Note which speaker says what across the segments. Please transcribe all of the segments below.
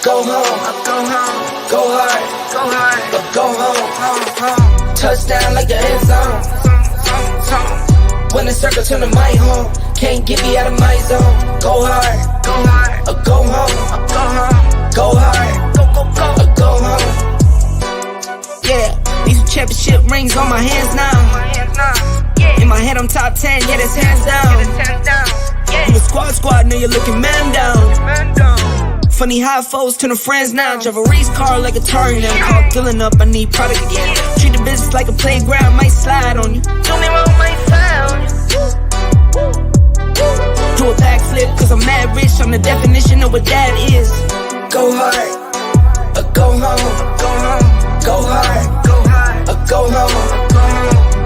Speaker 1: Go home, go hard, go home. Touchdown like the end zone. When the circle turn to my home, can't get me out of my zone. Go hard, go home, go hard, go home. Yeah, these are championship rings on my hands now. In my head I'm top 10, yeah, that's hands down. You a squad, know you're looking man down. Funny how foes turn to friends now. Drive a race car like a Atari now. Call filling up, I need product again. Treat the business like a playground, might slide on you. Don't even want my phone. Do a backflip, cause I'm mad rich. I'm the definition of what that is. Go hard, go home, go hard, go home, go hard,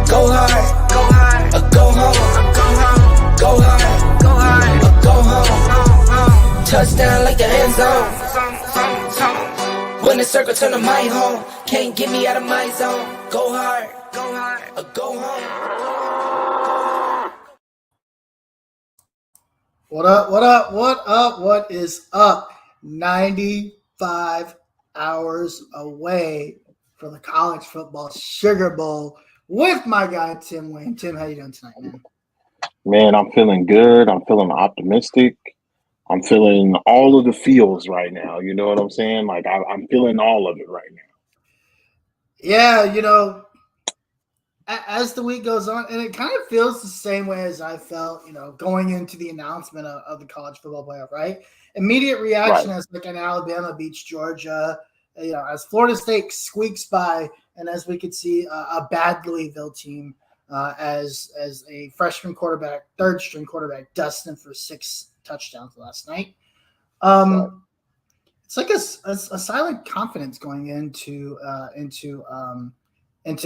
Speaker 1: go hard, go hard, go home. Touchdown like the end zone. When the circle turn to my home, can't get me out of my zone. Go hard, go home.
Speaker 2: What is up? 95 hours away from the college football Sugar Bowl with my guy Tim Wayne. Tim, how you doing tonight, man?
Speaker 3: Man, I'm feeling good. I'm feeling optimistic. I'm feeling all of the feels right now. You know what I'm saying? Like I'm feeling all of it right now.
Speaker 2: Yeah, you know, as the week goes on, and it kind of feels the same way as I felt, you know, going into the announcement of the college football playoff, right? Immediate reaction as like an Alabama beats Georgia, you know, as Florida State squeaks by, and as we could see a bad Louisville team as a freshman quarterback, third string quarterback, destined for 6 touchdowns last night. It's like a silent confidence going into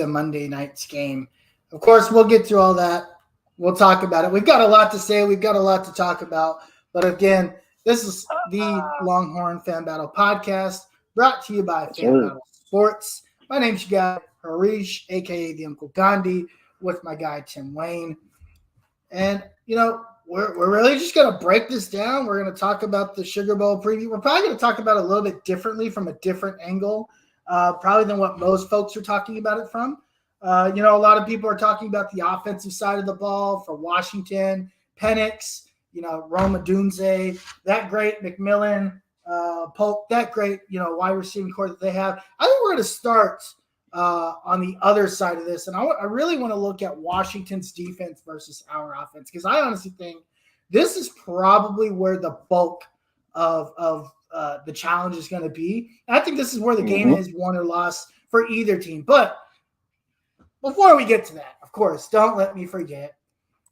Speaker 2: Monday night's game. Of course, we'll get through all that. We'll talk about it. We've got a lot to say. We've got a lot to talk about. But again, this is the Longhorn Fan Battle Podcast brought to you by Fan Battle Sports. My name's your guy, Harish, aka the Uncle Gandhi, with my guy Tim Wayne. And we're really just gonna break this down. We're gonna talk about the Sugar Bowl preview. We're probably gonna talk about it a little bit differently from a different angle, probably than what most folks are talking about it from. A lot of people are talking about the offensive side of the ball for Washington, Penix, Roma Dunze, that great McMillan, Polk, that great, wide receiving core that they have. I think we're going to start on the other side of this. And I really want to look at Washington's defense versus our offense, because I honestly think this is probably where the bulk of the challenge is going to be. And I think this is where the game is won or lost for either team. But before we get to that, of course, don't let me forget,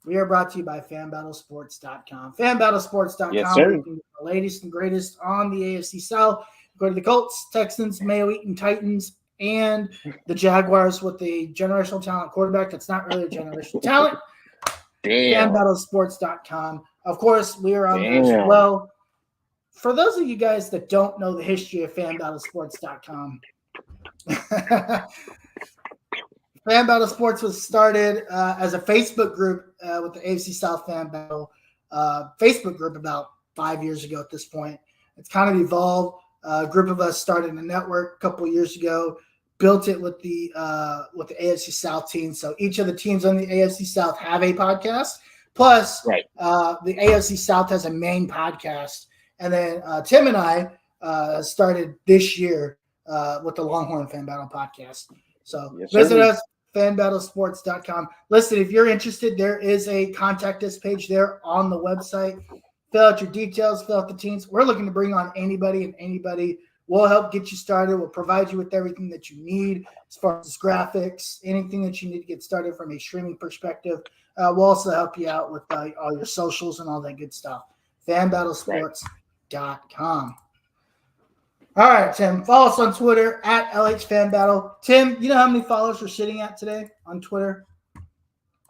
Speaker 2: we are brought to you by FanBattleSports.com. FanBattleSports.com,
Speaker 3: yes, sir.
Speaker 2: The latest and greatest on the AFC South. Go to the Colts, Texans, Mayo Eaton Titans, and the Jaguars with a generational talent quarterback that's not really a generational talent.
Speaker 3: Damn.
Speaker 2: FanBattleSports.com. Of course, we are on there as well. For those of you guys that don't know the history of FanBattleSports.com, Fan Battle Sports was started as a Facebook group with the AFC South Fan Battle Facebook group about 5 years ago at this point. It's kind of evolved. A group of us started a network a couple of years ago, built it with the AFC South team. So each of the teams on the AFC South have a podcast. Plus, the AFC South has a main podcast. And then Tim and I started this year with the Longhorn Fan Battle podcast. So visit us, fanbattlesports.com. Listen, if you're interested, there is a contact us page there on the website. Fill out your details, fill out the teams. We're looking to bring on anybody, and anybody will help get you started. We'll provide you with everything that you need as far as graphics, anything that you need to get started from a streaming perspective. We'll also help you out with all your socials and all that good stuff. fanbattlesports.com. All right, Tim. Follow us on Twitter at LHFanBattle. Tim, you know how many followers we're sitting at today on Twitter?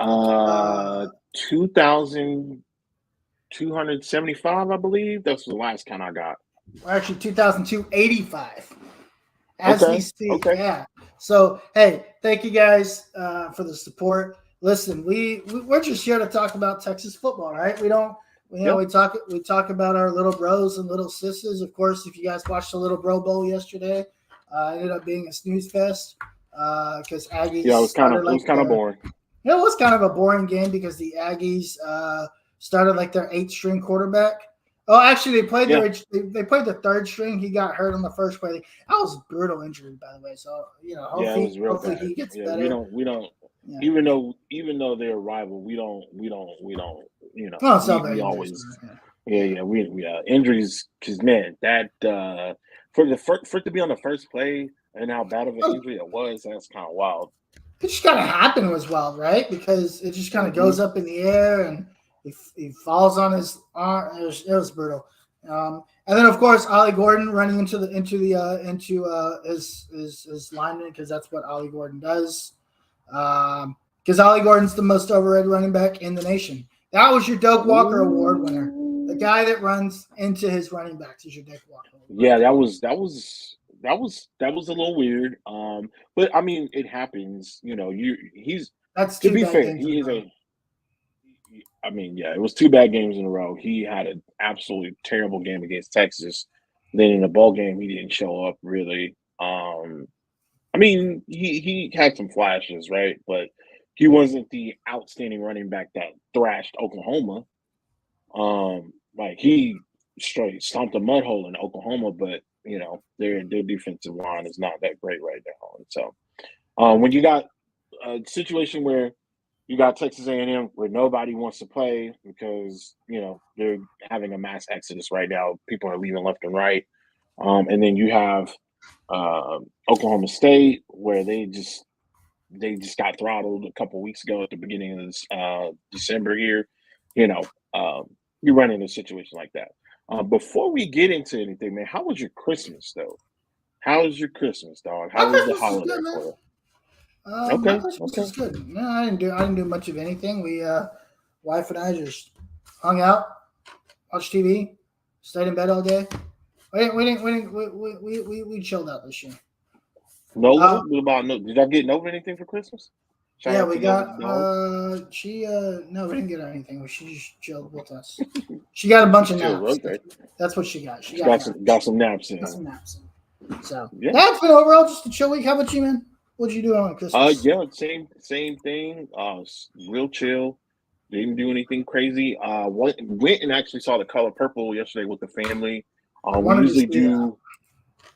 Speaker 3: 2,275, I believe. That's the last count I got.
Speaker 2: We're actually 2,285 as we speak. Okay. Yeah. So, hey, thank you guys for the support. Listen, we're just here to talk about Texas football, right? We don't. We talk about our little bros and little sisters. Of course, if you guys watched the Little Bro Bowl yesterday, ended up being a snooze fest because Aggies.
Speaker 3: Yeah, it was kind of boring.
Speaker 2: It was kind of a boring game because the Aggies started like their 8th-string quarterback. Oh, actually, they played they played the 3rd string. He got hurt on the first play. That was a brutal injury, by the way. So hopefully he gets better.
Speaker 3: We don't. Yeah. Even though they're a rival, we don't. We always. Injuries, because man, that for it to be on the first play and how bad of an injury it was, that's kind of wild.
Speaker 2: It just kind of happened as well, right? Because it just kind of goes up in the air and he falls on his arm. It was brutal. And then of course Ollie Gordon running into his lineman, because that's what Ollie Gordon does. Because Ollie Gordon's the most overrated running back in the nation. That was your Doak Walker Award winner. The guy that runs into his running backs is your Doak Walker Award.
Speaker 3: Yeah, that was a little weird. But I mean, it happens. That's to be fair. He is it was 2 bad games in a row. He had an absolutely terrible game against Texas. Then in the bowl game, he didn't show up really. He had some flashes, right? But he wasn't the outstanding running back that thrashed Oklahoma. He straight stomped a mud hole in Oklahoma, but their defensive line is not that great right now. And so when you got a situation where you got Texas A&M where nobody wants to play because they're having a mass exodus right now, people are leaving left and right, and then you have Oklahoma State, where they just got throttled a couple weeks ago at the beginning of this December here. You run into a situation like that. Before we get into anything, man, how was your Christmas though? How was your Christmas, dog? How was the holiday for you?
Speaker 2: Okay. Was good. No, I didn't do much of anything. We wife and I just hung out, watched TV, stayed in bed all day. We chilled out this year.
Speaker 3: Nova? What about Nova? Did y'all get Nova anything for Christmas? Shout
Speaker 2: Yeah,
Speaker 3: out
Speaker 2: we
Speaker 3: to Nova's
Speaker 2: got
Speaker 3: dog.
Speaker 2: no, we didn't get her anything. She just chilled with us. She got a bunch of
Speaker 3: Chill,
Speaker 2: naps.
Speaker 3: okay.
Speaker 2: That's what she got. She
Speaker 3: She
Speaker 2: got
Speaker 3: got some naps in.
Speaker 2: got some naps in. So
Speaker 3: Yeah.
Speaker 2: that's been overall just a chill week. How about you, man? What'd you do on Christmas?
Speaker 3: Yeah, same thing. Real chill. Didn't do anything crazy. Went and actually saw The Color Purple yesterday with the family. We
Speaker 2: Wanted to
Speaker 3: usually
Speaker 2: see
Speaker 3: do.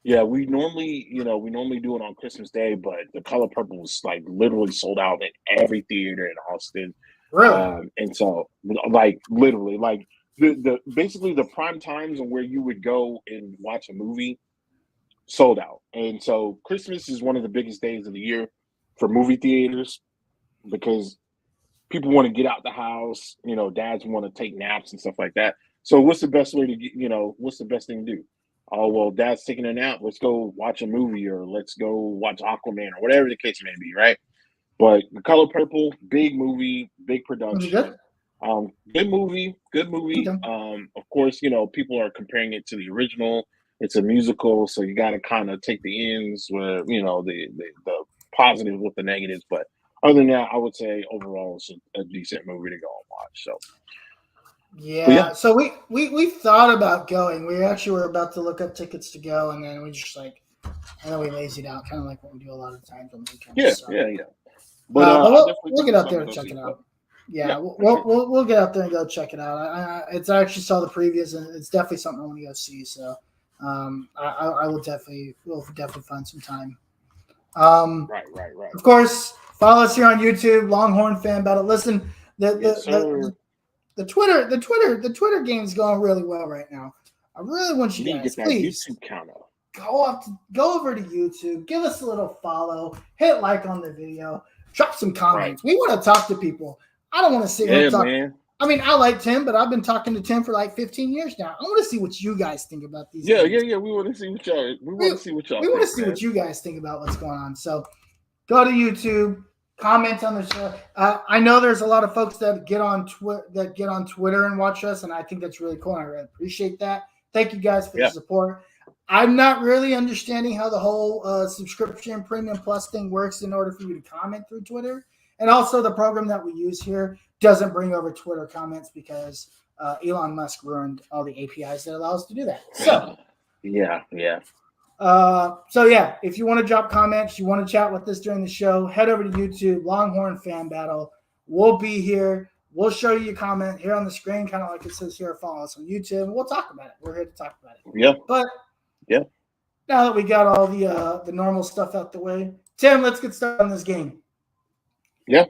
Speaker 3: Yeah, we normally do it on Christmas Day, but The Color Purple was like literally sold out in every theater in Austin.
Speaker 2: Really?
Speaker 3: And so like literally like the basically the prime times and where you would go and watch a movie sold out. And so Christmas is one of the biggest days of the year for movie theaters because people want to get out the house, dads want to take naps and stuff like that. So what's the best way to get, what's the best thing to do? Oh, well, dad's taking a nap. Let's go watch a movie or let's go watch Aquaman or whatever the case may be, right? But The Color Purple, big movie, big
Speaker 2: Was it
Speaker 3: production.
Speaker 2: good?
Speaker 3: Good movie.
Speaker 2: Okay.
Speaker 3: Of course, people are comparing it to the original. It's a musical, so you got to kind of take the ends with, the positives with the negatives. But other than that, I would say overall it's a decent movie to go and watch. So
Speaker 2: Yeah. So we thought about going. We actually were about to look up tickets to go, and then we just and then we lazied out, kind of like what we do a lot of times on the weekends.
Speaker 3: yeah,
Speaker 2: so.
Speaker 3: yeah. But
Speaker 2: we'll get out there and check it out. Yeah, we'll get out there and go check it out. I actually saw the previews, and it's definitely something I want to go see. So, I will definitely find some time.
Speaker 3: Right.
Speaker 2: Of course, follow us here on YouTube, Longhorn Fan Battle. Listen, the Twitter game is going really well right now. I really want you guys, please
Speaker 3: YouTube count up.
Speaker 2: Go over to YouTube, give us a little follow, hit like on the video, drop some comments. Right. We want to talk to people. I don't want to sit here and talk. Man. I mean, I like Tim, but I've been talking to Tim for like 15 years now. I want to see what you guys think about these.
Speaker 3: Yeah. We want to see what y'all. We want to see what y'all.
Speaker 2: We want to see what you guys think about what's going on. So, go to YouTube, comment on the show. I know there's a lot of folks that get on Twitter and watch us, and I think that's really cool. And I really appreciate that. Thank you guys for the support. I'm not really understanding how the whole subscription premium plus thing works in order for you to comment through Twitter. And also the program that we use here doesn't bring over Twitter comments because Elon Musk ruined all the APIs that allow us to do that. So,
Speaker 3: yeah.
Speaker 2: If you want to drop comments, you want to chat with us during the show, head over to YouTube, Longhorn Fan Battle. We'll be here. We'll show you a comment here on the screen, kind of like it says here. Follow us on YouTube, and we'll talk about it. We're here to talk about it.
Speaker 3: Yeah.
Speaker 2: But now that we got all the normal stuff out the way, Tim, let's get started on this game.
Speaker 3: Yeah.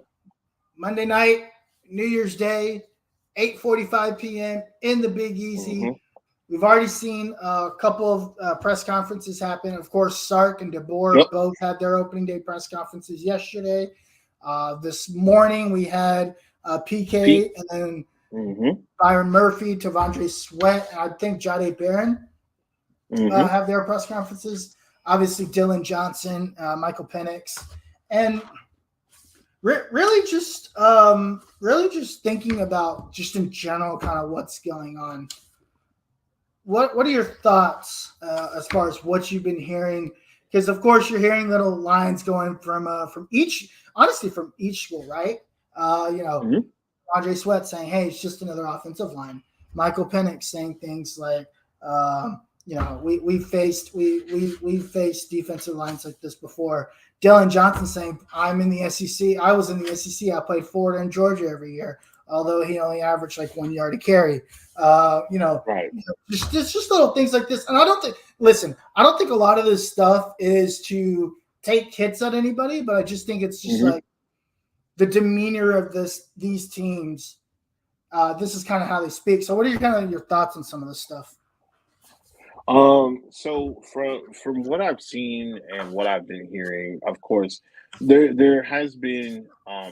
Speaker 2: Monday night, New Year's Day, 8:45 p.m. in the Big Easy. Mm-hmm. We've already seen a couple of press conferences happen. Of course, Sark and DeBoer both had their opening day press conferences yesterday. This morning we had PK and then Byron Murphy, Tavondre Sweat, and I think Jahdae Barron have their press conferences. Obviously, Dylan Johnson, Michael Penix, and really just thinking about just in general kind of what's going on. What are your thoughts as far as what you've been hearing? Because of course you're hearing little lines going from each school, right? Andre Sweat saying, "Hey, it's just another offensive line." Michael Penix saying things like, we've faced defensive lines like this before. Dylan Johnson saying, "I'm in the SEC. I was in the SEC. I played Florida and Georgia every year, although he only averaged like 1 yard a carry."
Speaker 3: Right.
Speaker 2: Just little things like this. And I don't think a lot of this stuff is to take hits at anybody, but I just think it's just like the demeanor of these teams. This is kind of how they speak. So what are your thoughts on some of this stuff?
Speaker 3: So from what I've seen and what I've been hearing, of course, there has been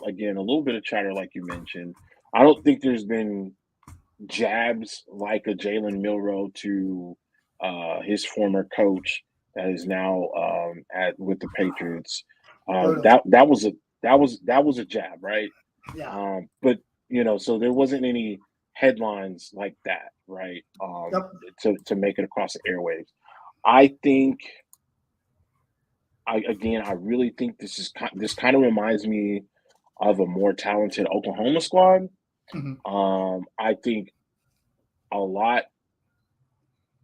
Speaker 3: again a little bit of chatter, like you mentioned. I don't think there's been jabs like a Jalen Milroe to his former coach that is now with the Patriots. That was a jab, right?
Speaker 2: Yeah.
Speaker 3: But so there wasn't any headlines like that, right? To make it across the airwaves. I think I really think this kind of reminds me of a more talented Oklahoma squad.
Speaker 2: Mhm.
Speaker 3: I think a lot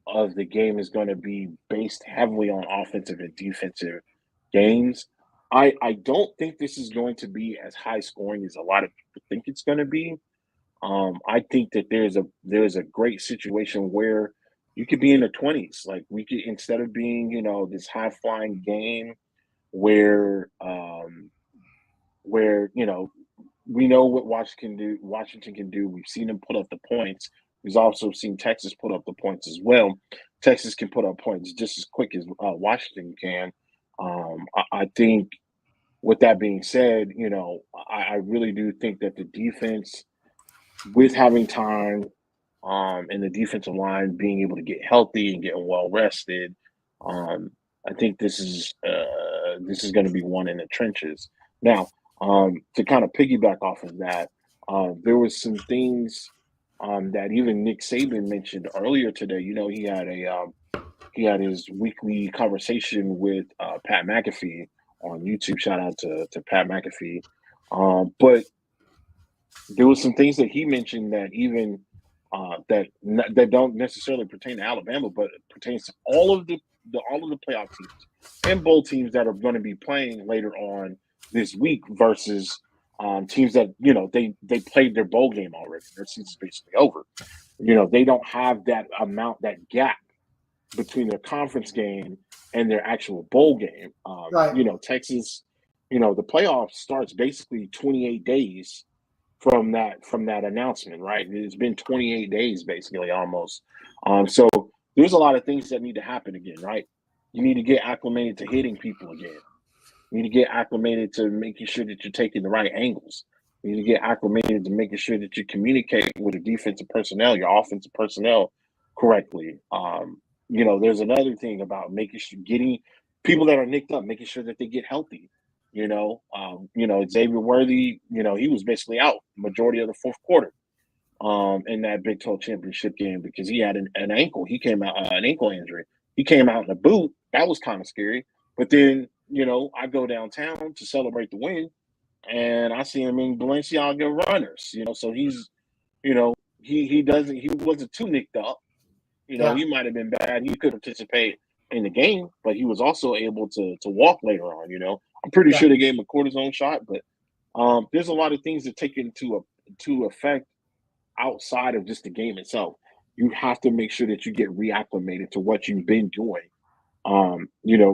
Speaker 3: of the game is going to be based heavily on offensive and defensive games. I don't think this is going to be as high scoring as a lot of people think it's going to be. I think that there's a great situation where you could be in the 20s. Like we could, instead of being, this high flying game where we know what Washington can do. We've seen them put up the points. We've also seen Texas put up the points as well. Texas can put up points just as quick as Washington can. I think, with that being said, I really do think that the defense, with having time, and the defensive line being able to get healthy and get well rested, I think this is going to be one in the trenches. Now, to kind of piggyback off of that, there was some things that even Nick Saban mentioned earlier today. He had his weekly conversation with Pat McAfee on YouTube. Shout out to Pat McAfee. But there was some things that he mentioned that even that don't necessarily pertain to Alabama, but it pertains to all of the playoff teams and bowl teams that are going to be playing later on this week versus teams that they played their bowl game already. Their season's basically over. They don't have that gap between their conference game and their actual bowl game.
Speaker 2: Right.
Speaker 3: Texas, the playoff starts basically 28 days from that announcement, right? It's been 28 days basically almost. So there's a lot of things that need to happen again, right? You need to get acclimated to hitting people again. You need to get acclimated to making sure that you're taking the right angles. You need to get acclimated to making sure that you communicate with your defensive personnel, your offensive personnel correctly. There's another thing about making sure getting people that are nicked up, making sure that they get healthy. Xavier Worthy, he was basically out majority of the fourth quarter in that Big 12 championship game because he had an ankle. He came out an ankle injury. He came out in a boot. That was kind of scary. But then, I go downtown to celebrate the win, and I see him in Balenciaga runners. So he's, he wasn't too nicked up. He might have been bad. He could participate in the game, but he was also able to walk later on. I'm pretty sure they gave him a cortisone shot, but there's a lot of things that take into effect outside of just the game itself. You have to make sure that you get reacclimated to what you've been doing,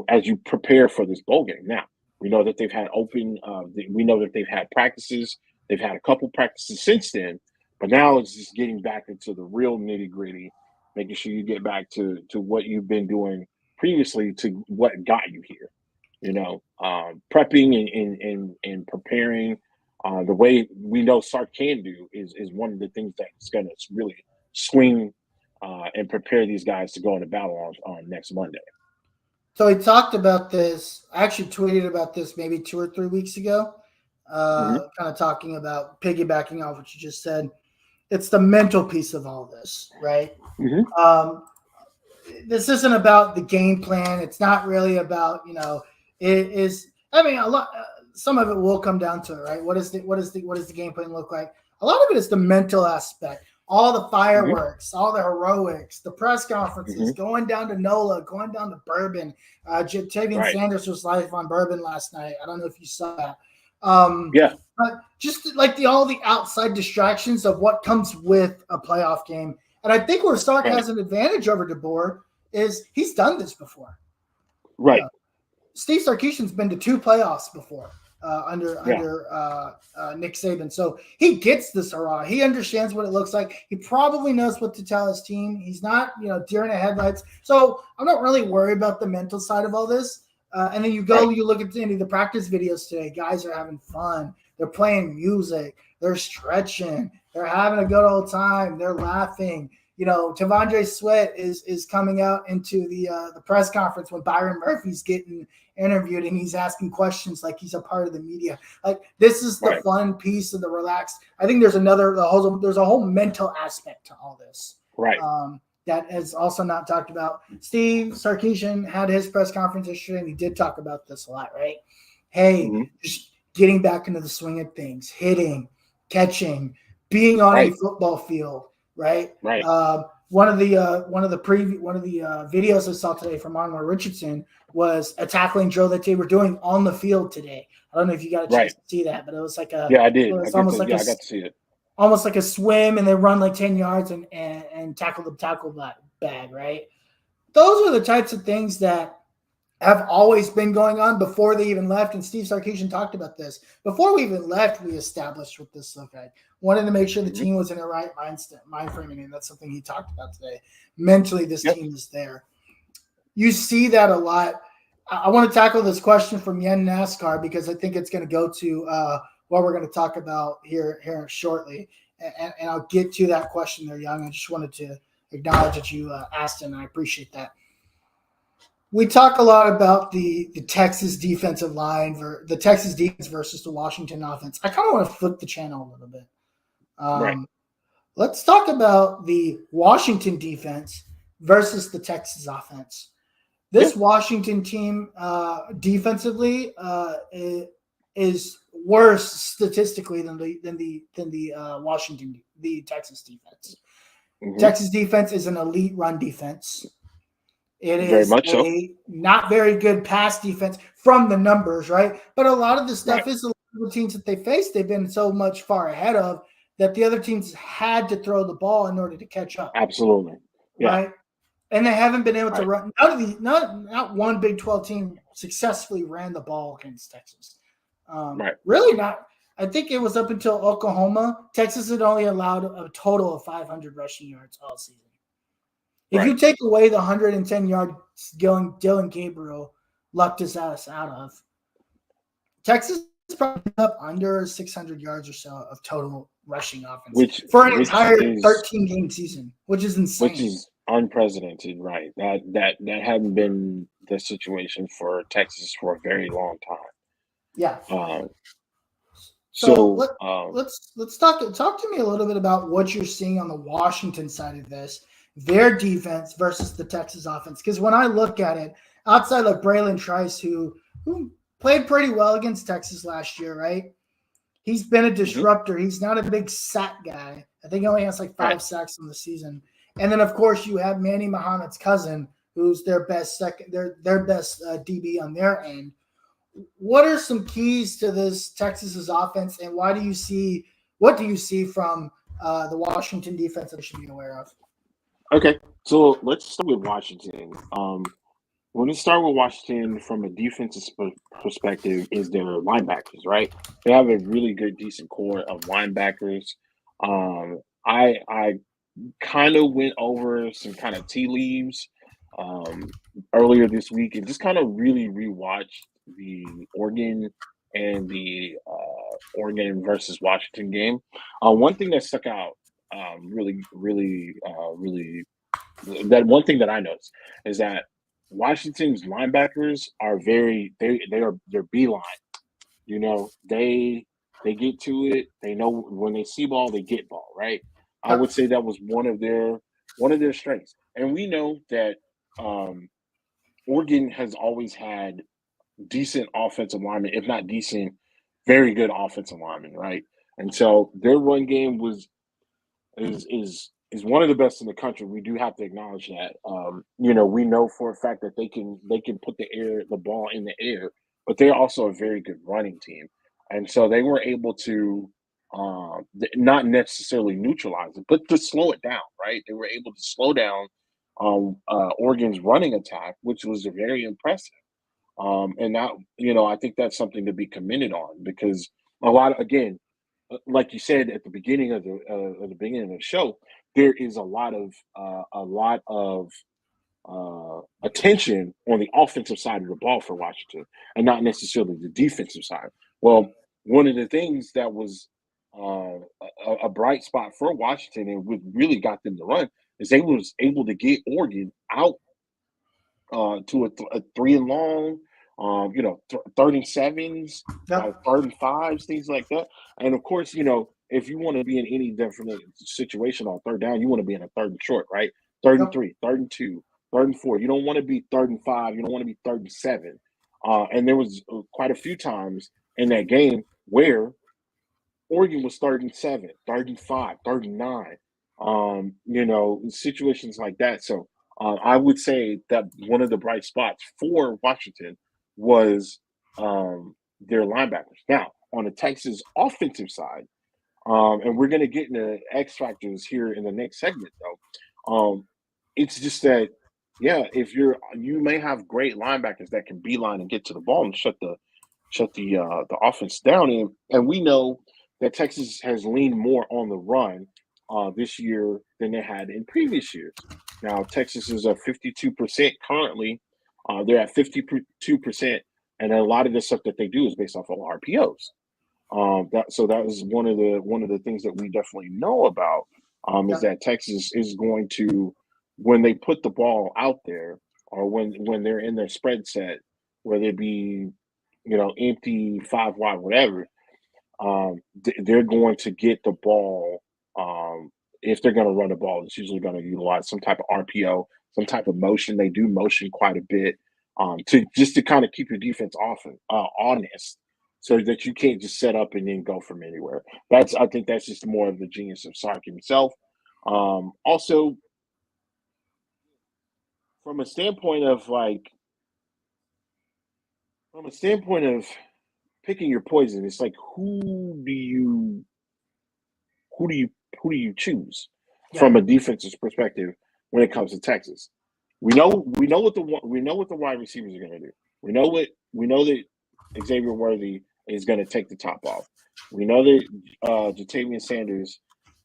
Speaker 3: as you prepare for this bowl game. Now, we know that they've had we know that they've had practices. They've had a couple practices since then, but now it's just getting back into the real nitty gritty, making sure you get back to what you've been doing previously to what got you here. Prepping and preparing the way we know Sark can do is one of the things that's going to really swing and prepare these guys to go into battle on next Monday.
Speaker 2: So he talked about this. I actually tweeted about this maybe 2 or 3 weeks ago, kind of talking about piggybacking off what you just said. It's the mental piece of all this, right? This isn't about the game plan. It's not really about, it is. I mean, a lot. Some of it will come down to it, right? What does the game plan look like? A lot of it is the mental aspect. All the fireworks, all the heroics, the press conferences, going down to NOLA, going down to Bourbon. Tavian Sanders was live on Bourbon last night. I don't know if you saw that. But just like all the outside distractions of what comes with a playoff game. And I think where Sark has an advantage over DeBoer is he's done this before.
Speaker 3: Right.
Speaker 2: Steve Sarkisian's been to 2 playoffs before under Nick Saban. So he gets this hurrah. He understands what it looks like. He probably knows what to tell his team. He's not, deer in the headlights. So I'm not really worried about the mental side of all this. And then you look at any of the practice videos today. Guys are having fun. They're playing music. They're stretching. They're having a good old time. They're laughing. T'Vondre Sweat is coming out into the press conference when Byron Murphy's getting interviewed and he's asking questions like he's a part of the media. Like this is the fun piece of the relaxed. I think there's a whole mental aspect to all this.
Speaker 3: Right.
Speaker 2: that is also not talked about. Steve Sarkisian had his press conference yesterday, and he did talk about this a lot, right? Hey, just getting back into the swing of things, hitting, catching, being on a football field, right?
Speaker 3: Right.
Speaker 2: One of the videos I saw today from Anwar Richardson was a tackling drill that they were doing on the field today. I don't know if you got a chance to see that, but it was like a
Speaker 3: I did.
Speaker 2: It was almost like
Speaker 3: I got to see it.
Speaker 2: Almost like a swim, and they run like 10 yards and tackle the tackle bag, right? Those are the types of things that have always been going on before they even left. And Steve Sarkisian talked about this. Before we even left, we established what this looked like. Wanted to make sure the team was in the right mind framing, and that's something he talked about today. Mentally, this team is there. You see that a lot. I want to tackle this question from Yen NASCAR because I think it's going to go to what we're going to talk about here shortly. And I'll get to that question there, Young. I just wanted to acknowledge that you asked, and I appreciate that. We talk a lot about the Texas defensive line, the Texas defense versus the Washington offense. I kind of want to flip the channel a little bit. Let's talk about the Washington defense versus the Texas offense. This Washington team defensively is worse statistically than the Texas defense. Texas defense is an elite run defense. It is not very good pass defense from the numbers, right? But a lot of the stuff is the teams that they face, they've been so much far ahead of that the other teams had to throw the ball in order to catch up.
Speaker 3: Absolutely. Yeah.
Speaker 2: Right? And they haven't been able to run. Not one Big 12 team successfully ran the ball against Texas. Really not. I think it was up until Oklahoma. Texas had only allowed a total of 500 rushing yards all season. If you take away the 110 yards Dylan Gabriel lucked us out of, Texas is probably up under 600 yards or so of total rushing offense for an entire 13-game season, which is insane.
Speaker 3: Which is unprecedented, right? That hadn't been the situation for Texas for a very long time.
Speaker 2: Yeah. Let's talk to me a little bit about what you're seeing on the Washington side of this, their defense versus the Texas offense. Because when I look at it, outside of Braylon Trice, who played pretty well against Texas last year, right? He's been a disruptor. He's not a big sack guy. I think he only has like 5 sacks in the season. And then, of course, you have Manny Muhammad's cousin, who's their best DB on their end. What are some keys to this Texas's offense, and what do you see from the Washington defense that we should be aware of?
Speaker 3: Okay, so let's start with Washington. When we start with Washington from a defensive perspective is their linebackers, right? They have a really good, decent core of linebackers. I kind of went over some kind of tea leaves earlier this week and just kind of really rewatched the Oregon and the Oregon versus Washington game. One thing that stuck out really, that one thing that I noticed is that Washington's linebackers are they're beeline. You know, they get to it. They know when they see ball, they get ball, right? I would say that was one of their strengths. And we know that Oregon has always had decent offensive linemen, if not decent, very good offensive linemen, right? And so their run game is one of the best in the country. We do have to acknowledge that. We know for a fact that they can put the ball in the air, but they're also a very good running team. And so they were able to not necessarily neutralize it, but to slow it down, right? They were able to slow down Oregon's running attack, which was very impressive. And now, I think that's something to be commended on because again, like you said at the beginning of the show, there is a lot of attention on the offensive side of the ball for Washington, and not necessarily the defensive side. Well, one of the things that was a bright spot for Washington and what really got them to run is they was able to get Oregon out to a 3 and long. 37s, 35s, things like that. And of course, if you want to be in any different situation on third down, you want to be in a 3rd and short, right? third and 3, third and 2, third and 4. You don't want to be third and 5. You don't want to be third and 7. And there was quite a few times in that game where Oregon was third and 7, third and 5, third and 9. Situations like that. So I would say that one of the bright spots for Washington was their linebackers. Now, on the Texas offensive side, and we're going to get into X factors here in the next segment, though. It's just that, if you may have great linebackers that can beeline and get to the ball and shut the offense down, and we know that Texas has leaned more on the run this year than they had in previous years. Now, Texas is at 52% currently. They're at 52%, and a lot of the stuff that they do is based off of RPOs. That was one of the things that we definitely know about is that Texas is going to, when they put the ball out there, or when they're in their spread set, whether it be empty 5 wide, whatever, they're going to get the ball. If they're going to run the ball, it's usually going to utilize some type of RPO, some type of motion. They do motion quite a bit to kind of keep your defense honest, so that you can't just set up and then go from anywhere. I think that's just more of the genius of Sark himself. Also, from a standpoint of picking your poison, it's like who do you choose from a defensive perspective when it comes to Texas? We know what the wide receivers are going to do. We know that Xavier Worthy is going to take the top off. We know that Jatavian Sanders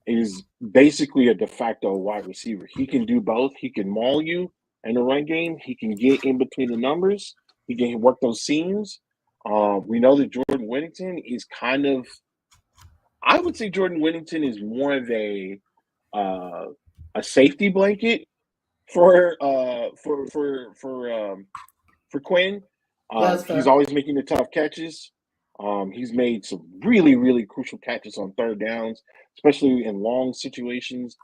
Speaker 3: is basically a de facto wide receiver. He can do both. He can maul you in the run game. He can get in between the numbers. He can work those seams. We know that Jordan Whittington is kind of, I would say Jordan Whittington is more of a safety blanket for Quinn. He's always making the tough catches. He's made some really, really crucial catches on third downs, especially in long situations.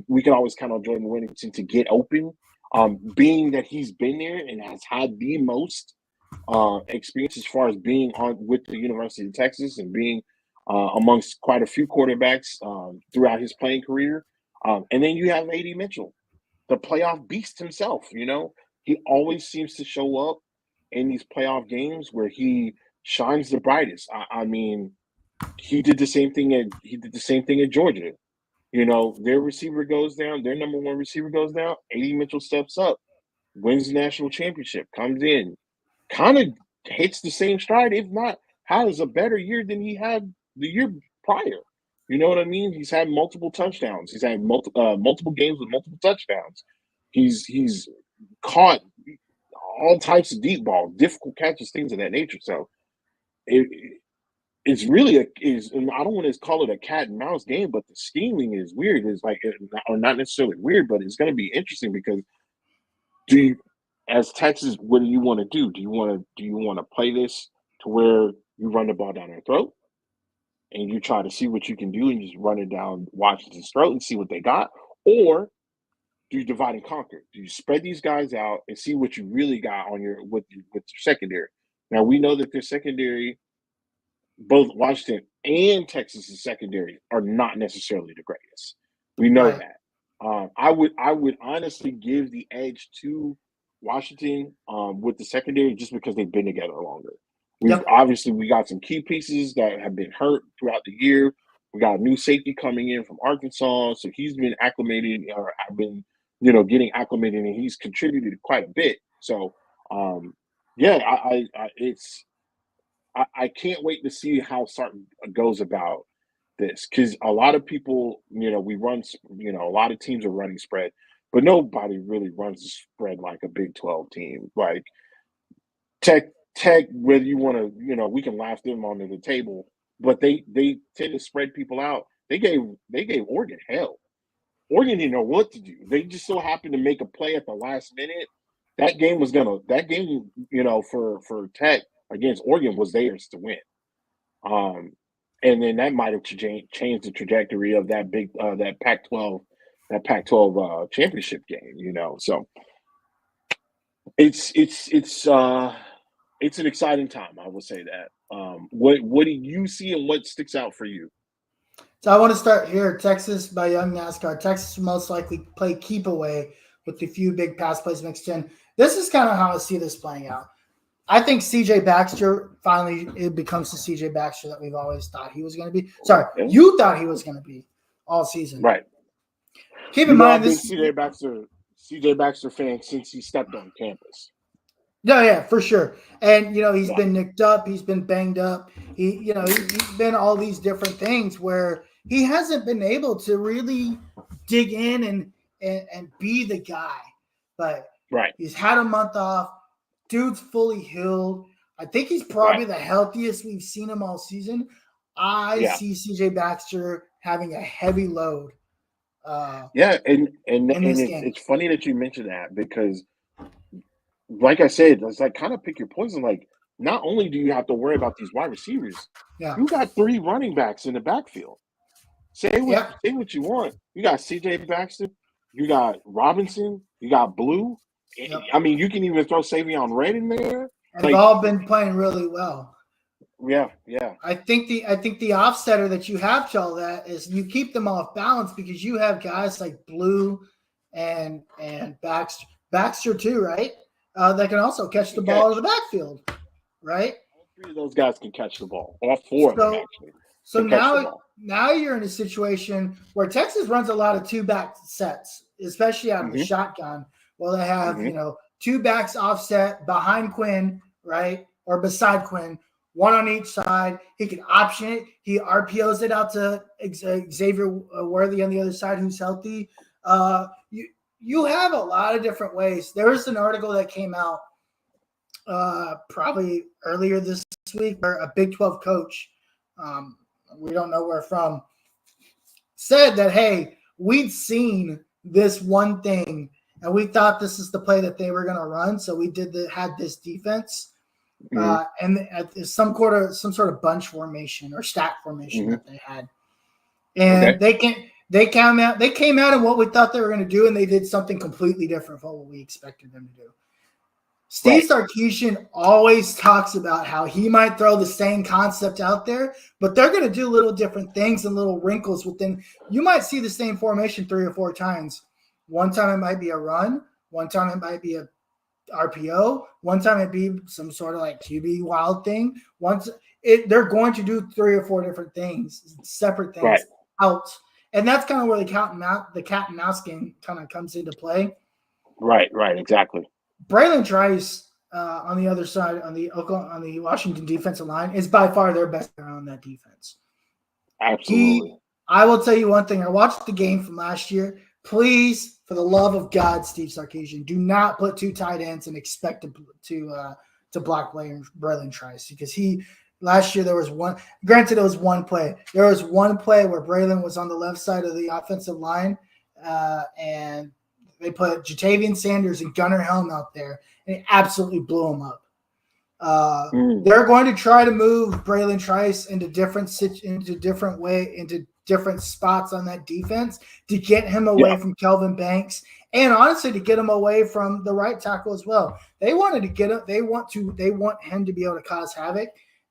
Speaker 3: We can always count on Jordan Whittington to get open, being that he's been there and has had the most experience as far as being with the University of Texas and being amongst quite a few quarterbacks throughout his playing career. And then you have A.D. Mitchell, the playoff beast himself. He always seems to show up in these playoff games where he shines the brightest. I mean, he did the same thing at Georgia. Their receiver goes down, their number one receiver goes down. A.D. Mitchell steps up, wins the national championship, comes in, kind of hits the same stride, if not has a better year than he had the year prior. You know what I mean? He's had multiple touchdowns. He's had multiple games with multiple touchdowns. He's caught all types of deep ball, difficult catches, things of that nature. So it's really I don't want to call it a cat and mouse game, but the scheming is weird. It's or not necessarily weird, but it's going to be interesting because as Texas, what do you want to do? Do you want to play this to where you run the ball down their throat and you try to see what you can do and just run it down Washington's throat and see what they got? Or do you divide and conquer? Do you spread these guys out and see what you really got on with your secondary? Now, we know that their secondary, both Washington and Texas's secondary, are not necessarily the greatest. We know that. I would honestly give the edge to Washington with the secondary just because they've been together longer. Obviously, we got some key pieces that have been hurt throughout the year. We got a new safety coming in from Arkansas, so he's been acclimated, or I've been, getting acclimated, and he's contributed quite a bit. So, I can't wait to see how Sark goes about this, because a lot of people, we run, a lot of teams are running spread, but nobody really runs the spread like a Big 12 team. Like Tech, whether you want to, we can laugh them onto the table, but they tend to spread people out. They gave Oregon hell. Oregon didn't know what to do. They just so happened to make a play at the last minute. That game, for Tech against Oregon was theirs to win. And then that might have changed the trajectory of that Pac-12 that Pac-12 championship game. So it's an exciting time. I will say that. What do you see and what sticks out for you?
Speaker 2: So I want to start here. Texas by Young NASCAR. Texas will most likely play keep away with a few big pass plays mixed in. This is kind of how I see this playing out. I think CJ Baxter finally it becomes the CJ Baxter that we've always thought he was going to be. Sorry, you thought he was going to be all season.
Speaker 3: Right.
Speaker 2: Keep in mind
Speaker 3: this
Speaker 2: this
Speaker 3: CJ Baxter fan since he stepped on campus.
Speaker 2: No, yeah, for sure. And he's been nicked up, he's been banged up. He's been all these different things where he hasn't been able to really dig in and be the guy. But he's had a month off. Dude's fully healed. I think he's probably the healthiest we've seen him all season. I see CJ Baxter having a heavy load.
Speaker 3: And it's funny that you mentioned that because, like I said, it's like kind of pick your poison. Like, not only do you have to worry about these wide receivers, you got 3 running backs in the backfield. Say what you want. You got CJ Baxter, you got Robinson, you got Blue. Yep. I mean, you can even throw Savion Red in there.
Speaker 2: And they've all been playing really well.
Speaker 3: Yeah.
Speaker 2: I think the offsetter that you have to all that is you keep them off balance because you have guys like Blue and Baxter too, right? That can also catch the ball in the backfield, right?
Speaker 3: All 3 of those guys can catch the ball. All 4 of them actually.
Speaker 2: So now you're in a situation where Texas runs a lot of 2-back sets, especially out of the shotgun. Well, they have 2 backs offset behind Quinn, right, or beside Quinn, 1 on each side. He can option it. He RPOs it out to Xavier Worthy on the other side, who's healthy. You have a lot of different ways. There was an article that came out probably earlier this week where a Big 12 coach, we don't know where from, said that, hey, we'd seen this one thing and we thought this is the play that they were going to run. So we had this defense and some sort of bunch formation or stack formation that they had. And they came out and what we thought they were going to do, and they did something completely different from what we expected them to do. Steve Sarkisian always talks about how he might throw the same concept out there, but they're going to do little different things and little wrinkles within. You might see the same formation 3 or 4 times. One time it might be a run. One time it might be a RPO. One time it'd be some sort of like QB wild thing. They're going to do 3 or 4 different things, separate things out. And that's kind of where the cat and mouse game kind of comes into play. Right,
Speaker 3: exactly.
Speaker 2: Braylon Trice on the other side, on the Washington defensive line, is by far their best player on that defense.
Speaker 3: Absolutely.
Speaker 2: I will tell you one thing. I watched the game from last year. Please, for the love of God, Steve Sarkisian, do not put 2 tight ends and expect to block Braylon Trice because last year there was one. Granted, it was one play. There was one play where Braylon was on the left side of the offensive line, and they put Jatavian Sanders and Gunnar Helm out there, and it absolutely blew him up. They're going to try to move Braylon Trice into different spots on that defense to get him away from Kelvin Banks, and honestly to get him away from the right tackle as well. They want him to be able to cause havoc,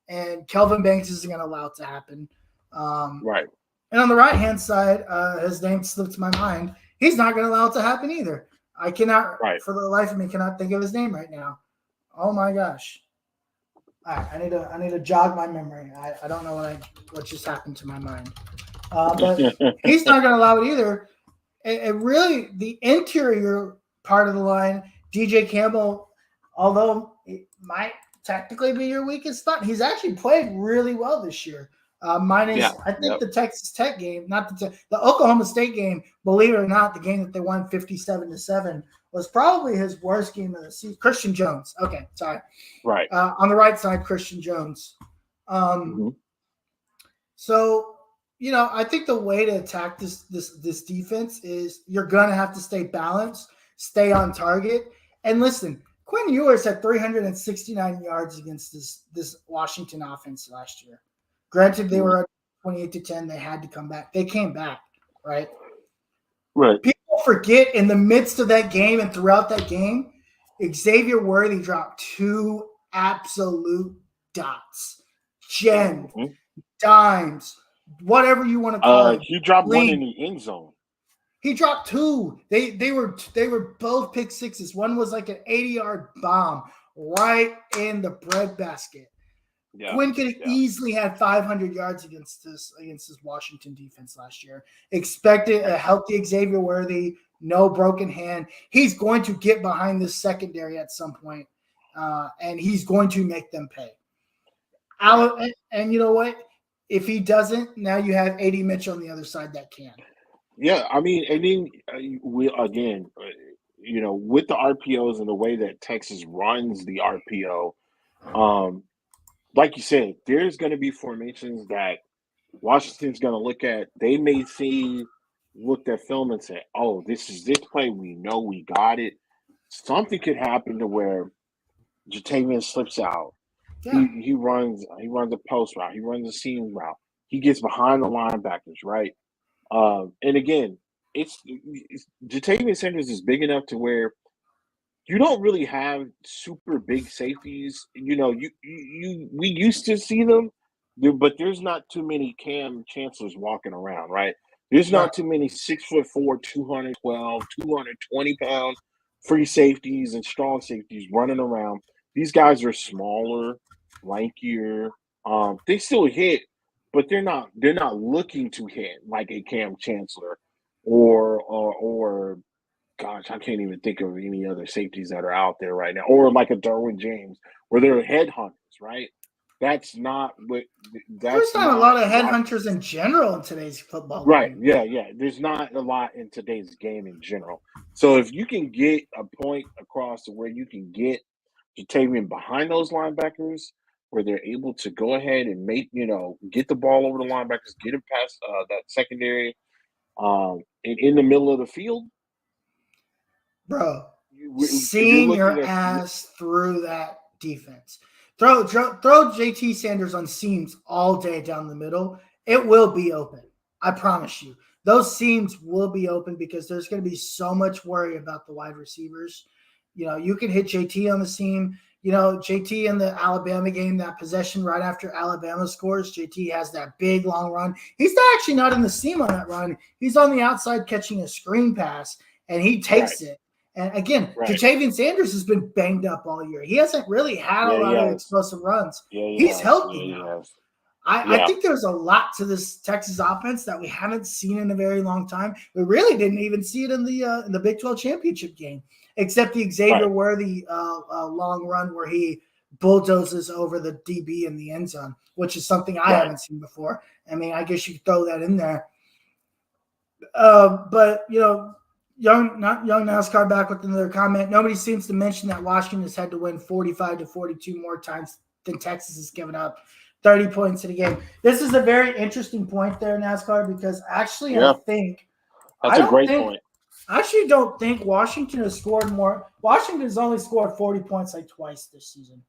Speaker 2: and Kelvin Banks isn't going to allow it to happen. And on the right hand side, his name slipped my mind. He's not going to allow it to happen either. I cannot, for the life of me, cannot think of his name right now. Oh my gosh! All right, I need to jog my memory. I don't know what just happened to my mind. But he's not going to allow it either. And really, the interior part of the line, DJ Campbell, although it might technically be your weakest spot, he's actually played really well this year. The Texas Tech game, not the Oklahoma State game, believe it or not, the game that they won 57-7 was probably his worst game of the season. Christian Jones. Okay, sorry. On the right side, Christian Jones. So, I think the way to attack this defense is you're going to have to stay balanced, stay on target. And listen, Quinn Ewers had 369 yards against this Washington offense last year. Granted, they were at 28-10. They had to come back. They came back, right?
Speaker 3: Right.
Speaker 2: People forget in the midst of that game and throughout that game, Xavier Worthy dropped 2 absolute dots, gems,
Speaker 3: Mhm.
Speaker 2: dimes, whatever you want to call it.
Speaker 3: He dropped one in
Speaker 2: Lean.
Speaker 3: the end zone.
Speaker 2: He dropped 2. They were both pick sixes. One was like an 80-yard bomb right in the breadbasket.
Speaker 3: Yeah.
Speaker 2: Quinn could have easily had 500 yards against this Washington defense last year. Expected a healthy Xavier Worthy, no broken hand. He's going to get behind this secondary at some point, and he's going to make them pay. And you know what? If he doesn't, now you have AD Mitch on the other side that can.
Speaker 3: Yeah, I mean, and then we again, with the RPOs and the way that Texas runs the RPO, like you said, there's going to be formations that Washington's going to look at. They may looked at film and say, "Oh, this is this play. We know we got it." Something could happen to where Jatavian slips out.
Speaker 2: Yeah.
Speaker 3: He runs a post route. He runs a seam route. He gets behind the linebackers, right? And again, it's Jatavian Sanders is big enough to where you don't really have super big safeties. We used to see them, but there's not too many Cam Chancellors walking around, right? There's not too many 6'4", 212, 220-pound free safeties and strong safeties running around. These guys are smaller, lankier. They still hit, but they're not looking to hit like a Cam Chancellor or gosh, I can't even think of any other safeties that are out there right now, or like a Derwin James, where they're headhunters, right? That's not what.
Speaker 2: There's not a lot of headhunters in general in today's football.
Speaker 3: Right? Game. Yeah. There's not a lot in today's game in general. So if you can get a point across to where you can get Jatavian behind those linebackers, where they're able to go ahead and get the ball over the linebackers, get it past that secondary, in the middle of the field.
Speaker 2: Bro, seeing your ass through that defense. Throw JT Sanders on seams all day down the middle. It will be open. I promise you. Those seams will be open because there's going to be so much worry about the wide receivers. You can hit JT on the seam. JT in the Alabama game, that possession right after Alabama scores, JT has that big long run. He's actually not in the seam on that run. He's on the outside catching a screen pass, and he takes it. And again, Jatavian Sanders has been banged up all year. He hasn't really had a lot of explosive runs. He's healthy now. I think there's a lot to this Texas offense that we haven't seen in a very long time. We really didn't even see it in the Big 12 championship game, except the Xavier Worthy long run where he bulldozes over the DB in the end zone, which is something I haven't seen before. I mean, I guess you could throw that in there. But young NASCAR back with another comment. Nobody seems to mention that Washington has had to win 45 to 42 more times than Texas has given up 30 points in a game. This is a very interesting point there, NASCAR, because actually I think
Speaker 3: that's a great point.
Speaker 2: I actually don't think Washington has scored more. Washington has only scored 40 points like twice this season.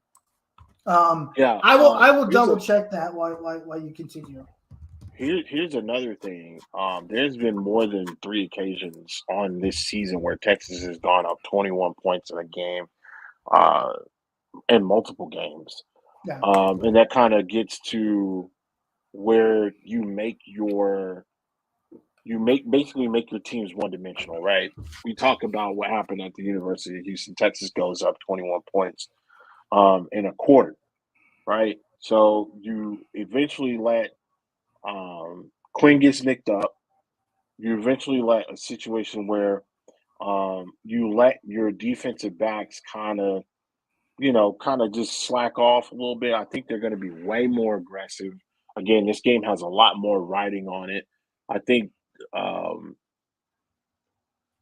Speaker 2: I will double check that while you continue.
Speaker 3: Here's another thing. There's been more than 3 occasions on this season where Texas has gone up 21 points in a game, in multiple games.
Speaker 2: Yeah.
Speaker 3: And that kind of gets to where you basically make your teams one-dimensional, right? We talk about what happened at the University of Houston. Texas goes up 21 points in a quarter, right? So you eventually let Quinn gets nicked up. You eventually let a situation where you let your defensive backs kind of just slack off a little bit. I think they're going to be way more aggressive. Again, this game has a lot more riding on it. I think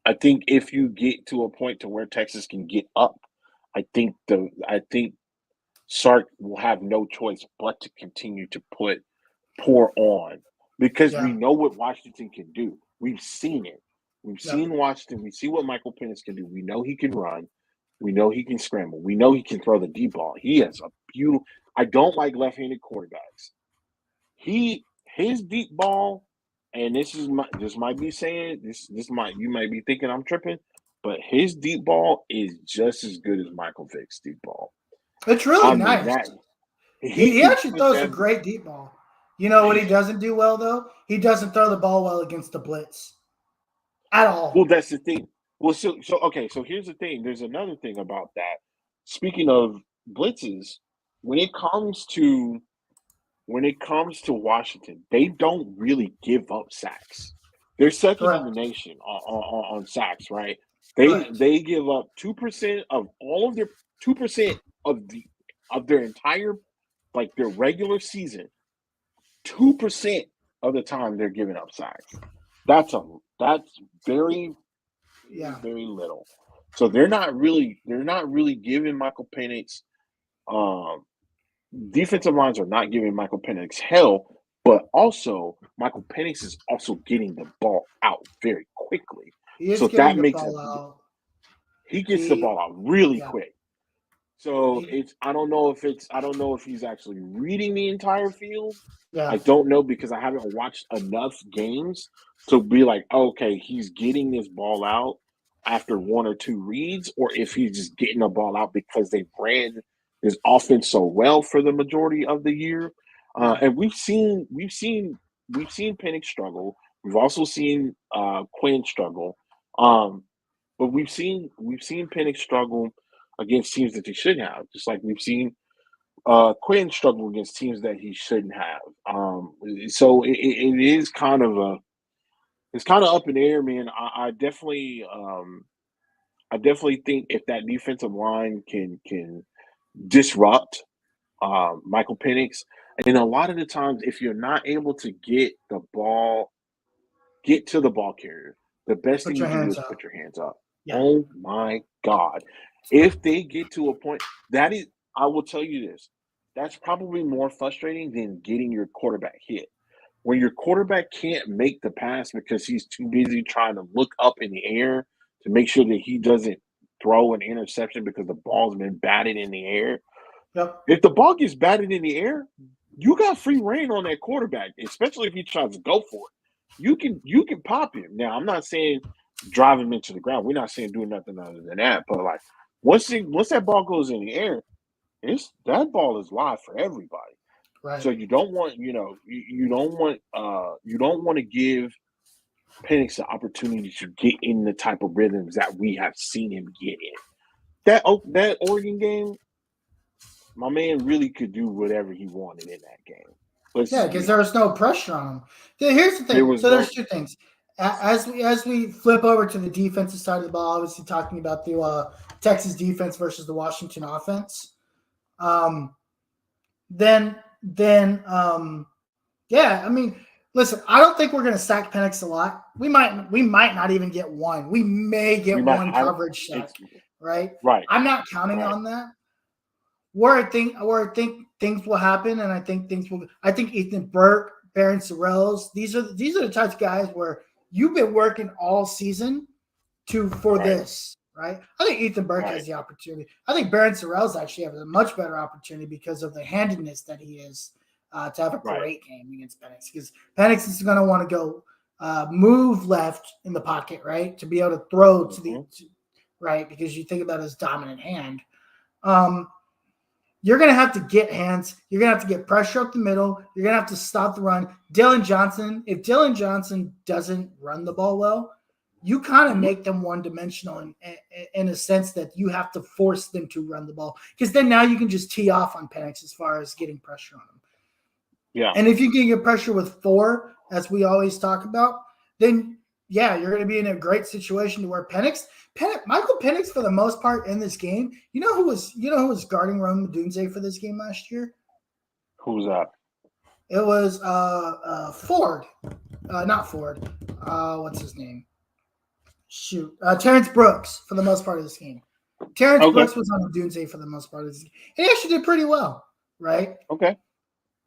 Speaker 3: if you get to a point to where Texas can get up, I think Sark will have no choice but to continue to pour on, because we know what Washington can do. We've seen it. We've seen Washington. We see what Michael Penix can do. We know he can run. We know he can scramble. We know he can throw the deep ball. He has a beautiful – I don't like left-handed quarterbacks. His deep ball and this might be saying you might be thinking I'm tripping, but his deep ball is just as good as Michael Vick's deep ball.
Speaker 2: It's really
Speaker 3: I mean
Speaker 2: nice.
Speaker 3: that
Speaker 2: He
Speaker 3: can
Speaker 2: actually
Speaker 3: put
Speaker 2: throws a
Speaker 3: that.
Speaker 2: great deep ball. You know what he doesn't do well, though? He doesn't throw the ball well against the blitz at all.
Speaker 3: Well, that's the thing. Well, so okay. So here's the thing. There's another thing about that. Speaking of blitzes, when it comes to Washington, they don't really give up sacks. They're second in the
Speaker 2: Correct.
Speaker 3: nation on sacks, right?
Speaker 2: Correct.
Speaker 3: They give up 2% of all of their 2% of their entire, like, their regular season. 2% of the time they're giving up sacks. That's very very little. So they're not really giving Michael Penix. Defensive lines are not giving Michael Penix hell, but also Michael Penix is also getting the ball out very quickly.
Speaker 2: He is
Speaker 3: So
Speaker 2: getting
Speaker 3: that
Speaker 2: the
Speaker 3: makes
Speaker 2: ball out.
Speaker 3: he gets the ball out really quick. So
Speaker 2: He-
Speaker 3: I don't know if he's actually reading the entire field.
Speaker 2: Yeah.
Speaker 3: I don't know because I haven't watched enough games to be like, okay, he's getting this ball out after one or two reads, or if he's just getting the ball out because they ran his offense so well for the majority of the year. And we've seen Penix struggle. We've also seen Quinn struggle. But we've seen Penix struggle against teams that he shouldn't have, just like we've seen Quinn struggle against teams that he shouldn't have. So it is kind of up in the air, man. I definitely think if that defensive line can disrupt Michael Penix, and a lot of the times if you're not able to get to the ball carrier, the best thing you can do is put your hands up.
Speaker 2: Yeah.
Speaker 3: Oh my God. If they get to a point, I will tell you this, that's probably more frustrating than getting your quarterback hit. When your quarterback can't make the pass because he's too busy trying to look up in the air to make sure that he doesn't throw an interception because the ball's been batted in the air.
Speaker 2: Yep.
Speaker 3: If the ball gets batted in the air, you got free reign on that quarterback, especially if he tries to go for it. You can pop him. Now, I'm not saying drive him into the ground. We're not saying do nothing other than that. But like once that ball goes in the air, that ball is live for everybody.
Speaker 2: Right.
Speaker 3: So you don't want you don't want to give Penix the opportunity to get in the type of rhythms that we have seen him get in. That Oregon game, my man really could do whatever he wanted in that game.
Speaker 2: Because there was no pressure on him. Here's the thing. There's two things. As we flip over to the defensive side of the ball, obviously talking about the Texas defense versus the Washington offense. I mean, listen, I don't think we're going to sack Penix a lot. We might not even get one. We may get one coverage sack, right?
Speaker 3: Right.
Speaker 2: I'm not counting on that. Where I think things will happen, and I think Ethan Burke, Barron Sorrells, these are the types of guys where you've been working all season for this, right? I think Ethan Burke has the opportunity. I think Barron Sorrells actually has a much better opportunity because of the handedness that he is to have a great game against Penix. Because Penix is going to want to go move left in the pocket, right, to be able to throw right, because you think about his dominant hand. You're going to have to get hands. You're going to have to get pressure up the middle. You're going to have to stop the run. Dillon Johnson, if Dillon Johnson doesn't run the ball well, you kind of make them one-dimensional in a sense that you have to force them to run the ball. Because then now you can just tee off on Penix as far as getting pressure on him.
Speaker 3: Yeah.
Speaker 2: And if you can get pressure with Thor, as we always talk about, then, you're going to be in a great situation to where Michael Penix, for the most part in this game, you know who was guarding Rome Odunze for this game last year?
Speaker 3: Who's that?
Speaker 2: It was Ford. Not Ford. What's his name? Shoot. Terrence Brooks for the most part of this game. Terrence Brooks was on Odunze for the most part of this game. He actually did pretty well, right?
Speaker 3: Okay.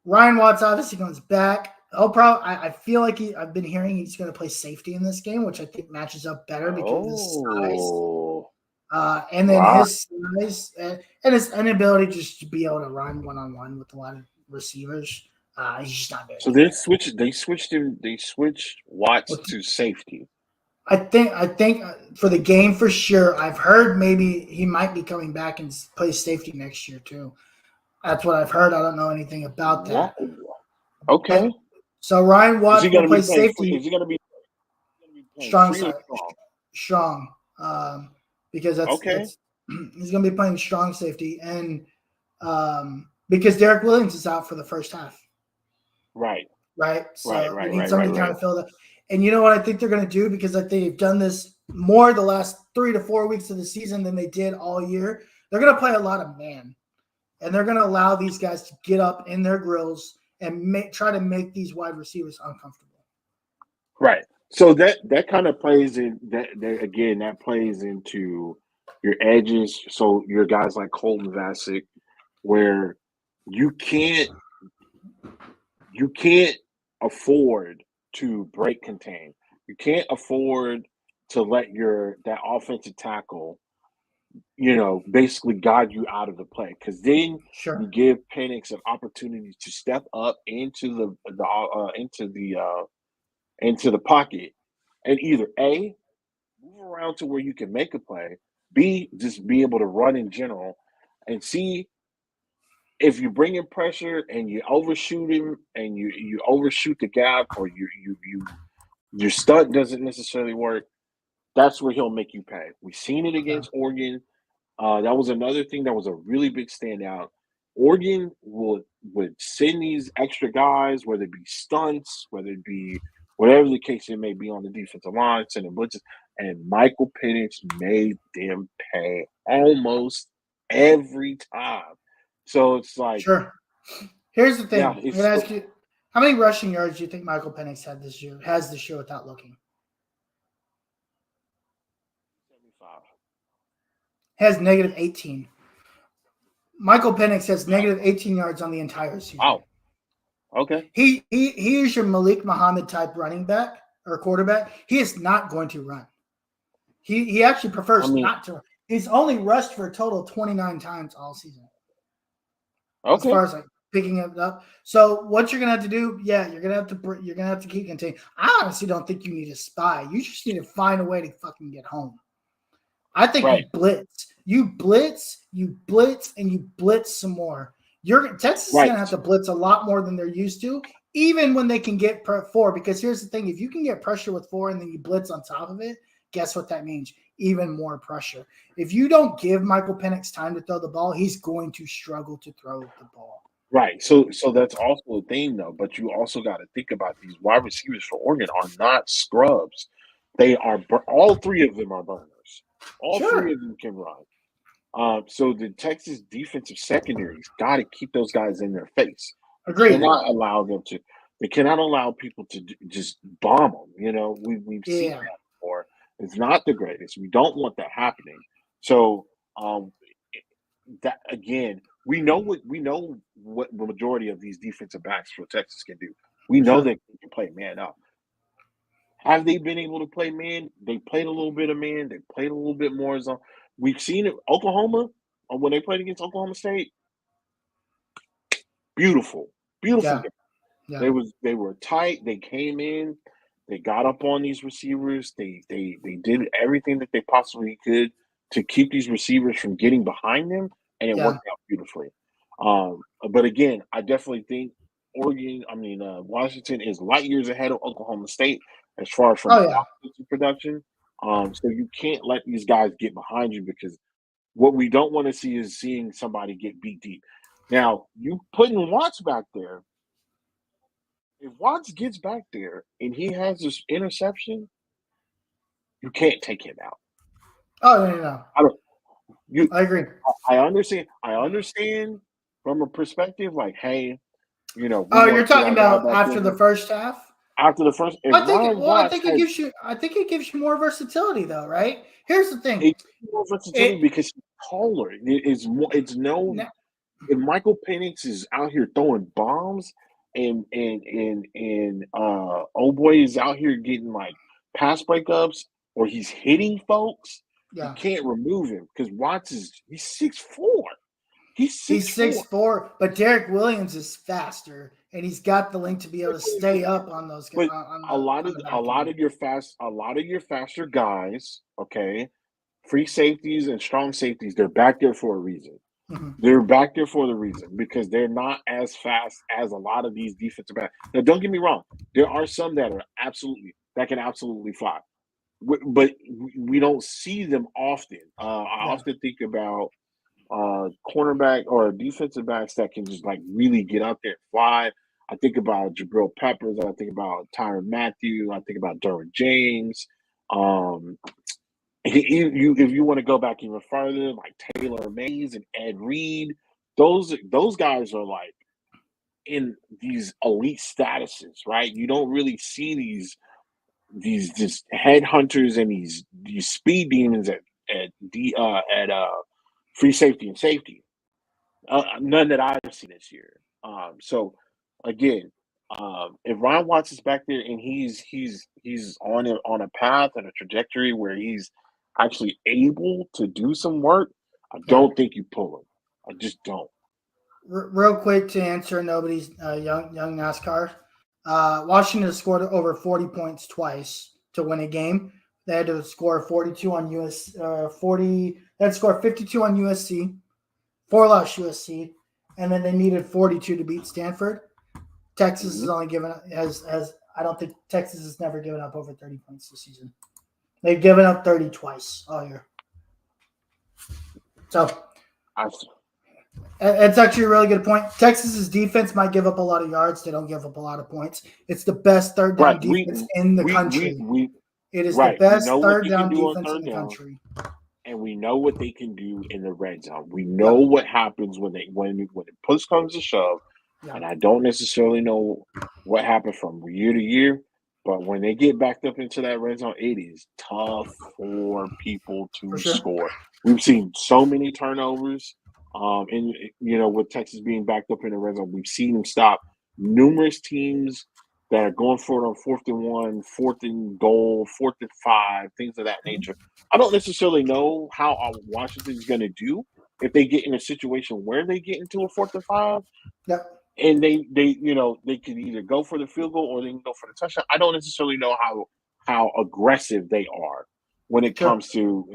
Speaker 2: Ryan Watts obviously comes back. I feel like I've been hearing he's going to play safety in this game, which I think matches up better because of his size. And then his size and his inability just to be able to run one-on-one with a lot of receivers. He's just not very
Speaker 3: So
Speaker 2: good.
Speaker 3: They switched Watts to safety.
Speaker 2: I think for the game for sure. I've heard maybe he might be coming back and play safety next year too. That's what I've heard. I don't know anything about that.
Speaker 3: Whoa. Okay.
Speaker 2: So Ryan
Speaker 3: Is
Speaker 2: Watts
Speaker 3: he
Speaker 2: will
Speaker 3: going to
Speaker 2: play
Speaker 3: be playing?
Speaker 2: safety.
Speaker 3: Is he going to be playing
Speaker 2: Strong
Speaker 3: free or
Speaker 2: side,
Speaker 3: strong?
Speaker 2: strong, because that's
Speaker 3: Okay.
Speaker 2: he's going to be playing strong safety, and because Derek Williams is out for the first half,
Speaker 3: Right.
Speaker 2: So
Speaker 3: Right.
Speaker 2: they need somebody to kind of fill that. And you know what I think they're going to do, because I think they've done this more the last 3 to 4 weeks of the season than they did all year. They're going to play a lot of man, and they're going to allow these guys to get up in their grills and try to make these wide receivers uncomfortable.
Speaker 3: Right. So that kind of plays in that plays into your edges. So your guys like Colton Vasek, where you can't afford to break contain. You can't afford to let that offensive tackle, basically guide you out of the play, because then
Speaker 2: Sure.
Speaker 3: you give Penix an opportunity to step up into the pocket and either A, move around to where you can make a play, B, just be able to run in general, and C, if you bring in pressure and you overshoot him and you overshoot the gap, or your stunt doesn't necessarily work, that's where he'll make you pay. We've seen it against Oregon. That was another thing that was a really big standout. Oregon would send these extra guys, whether it be stunts, whether it be whatever the case it may be on the defensive line, sending blitzes, and Michael Penix made them pay almost every time. So it's like,
Speaker 2: sure. Here's the thing.
Speaker 3: Yeah,
Speaker 2: I'm going to ask you, how many rushing yards do you think Michael Penix has this year without looking?
Speaker 3: 75.
Speaker 2: Has negative 18. Michael Penix has negative 18 yards on the entire season.
Speaker 3: Wow. Okay.
Speaker 2: He is your Malik Muhammad type running back or quarterback. He is not going to run. He actually prefers not to run. He's only rushed for a total of 29 times all season.
Speaker 3: Okay.
Speaker 2: As far as like picking it up. So what you're gonna have to do, you're gonna have to keep containing. I honestly don't think you need a spy. You just need to find a way to fucking get home. I think you blitz, and you blitz some more. Texas is gonna have to blitz a lot more than they're used to, even when they can get 4. Because here's the thing: if you can get pressure with 4 and then you blitz on top of it, guess what that means? Even more pressure. If you don't give Michael Penix time to throw the ball, he's going to struggle to throw the ball.
Speaker 3: Right. So that's also a thing, though. But you also got to think about these wide receivers for Oregon are not scrubs. They are all 3 of them are burners. All 3 of them can run. So the Texas defensive secondary's got to keep those guys in their face.
Speaker 2: Agreed.
Speaker 3: They cannot allow people to just bomb them. We've seen that before. It's not the greatest. We don't want that happening. So that again, we know what the majority of these defensive backs for Texas can do. We know they can play man up. Have they been able to play man? They played a little bit of man. They played a little bit more zone. We've seen it. Oklahoma, when they played against Oklahoma State, beautiful game. Yeah. They were tight. They came in. They got up on these receivers. They did everything that they possibly could to keep these receivers from getting behind them, and it worked out beautifully. But again, I definitely think Washington is light years ahead of Oklahoma State as far as from offensive production. So you can't let these guys get behind you, because what we don't want to see is seeing somebody get beat deep. Now, you putting Watts back there. If Watts gets back there and he has this interception, you can't take him out.
Speaker 2: Oh, no. I agree.
Speaker 3: I understand from a perspective like, hey,
Speaker 2: you're talking about after the first half?
Speaker 3: After the first,
Speaker 2: I think it gives you more versatility, though, right? Here's the thing:
Speaker 3: it gives you more versatility because he's taller. If Michael Penix is out here throwing bombs, and old boy is out here getting like pass breakups, or he's hitting folks, you can't remove him because Watts he's 6'4". He's
Speaker 2: 6'4", but Derek Williams is faster, and he's got the length to be able to stay up on those guys.
Speaker 3: But a lot of your faster guys, okay, free safeties and strong safeties, they're back there for a reason.
Speaker 2: Mm-hmm.
Speaker 3: They're back there for the reason because they're not as fast as a lot of these defensive backs. Now, don't get me wrong. There are some that can absolutely fly, but we don't see them often. I often think about cornerback or defensive backs that can just like really get out there and fly. I think about Jabril Peppers. I think about Tyrann Mathieu. I think about Derwin James. If you want to go back even further, like Taylor Mays and Ed Reed, those guys are like in these elite statuses, right? You don't really see these just headhunters and these speed demons at free safety and safety. None that I've seen this year. So again, if Ryan Watts is back there and he's on a path and a trajectory where he's actually able to do some work, I don't think you pull him. I just don't.
Speaker 2: Real quick to answer nobody's young NASCAR. Washington scored over 40 points twice to win a game. They had to score 42 on They had to score 52 on USC, 4 lost USC, and then they needed 42 to beat Stanford. Texas is only given as I don't think Texas has never given up over 30 points this season. They've given up 30 twice all year. So it's actually a really good point. Texas's defense might give up a lot of yards. They don't give up a lot of points. It's the best third down defense in the country. It is the best third down defense in the country.
Speaker 3: And we know what they can do in the red zone. We know what happens when the push comes to shove. And I don't necessarily know what happened from year to year, but when they get backed up into that red zone, it is tough for people to score. We've seen so many turnovers, and with Texas being backed up in the red zone, we've seen them stop numerous teams that are going for it on 4th and 1, 4th and goal, 4th and 5, things of that nature. I don't necessarily know how Washington's going to do if they get in a situation where they get into a 4th and 5.
Speaker 2: Yep.
Speaker 3: And they can either go for the field goal or they can go for the touchdown. I don't necessarily know how aggressive they are when it comes to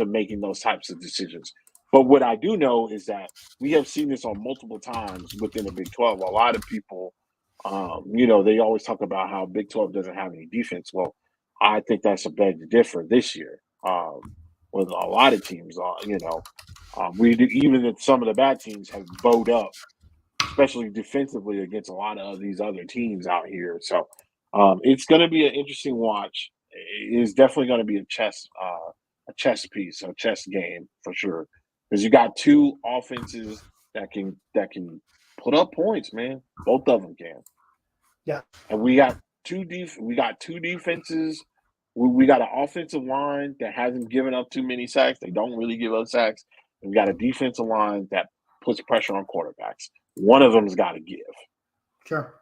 Speaker 3: making those types of decisions. But what I do know is that we have seen this on multiple times within the Big 12. A lot of people, they always talk about how Big 12 doesn't have any defense. Well, I think that's a beg to differ this year with a lot of teams. Even some of the bad teams have bowed up, especially defensively against a lot of these other teams out here. So it's going to be an interesting watch. It is definitely going to be a chess piece, a chess game for sure. Because you got two offenses that can put up points, man. Both of them can.
Speaker 2: Yeah.
Speaker 3: And we got two defenses. We got an offensive line that hasn't given up too many sacks. They don't really give up sacks. And we got a defensive line that puts pressure on quarterbacks. One of them's got to give.
Speaker 2: Sure.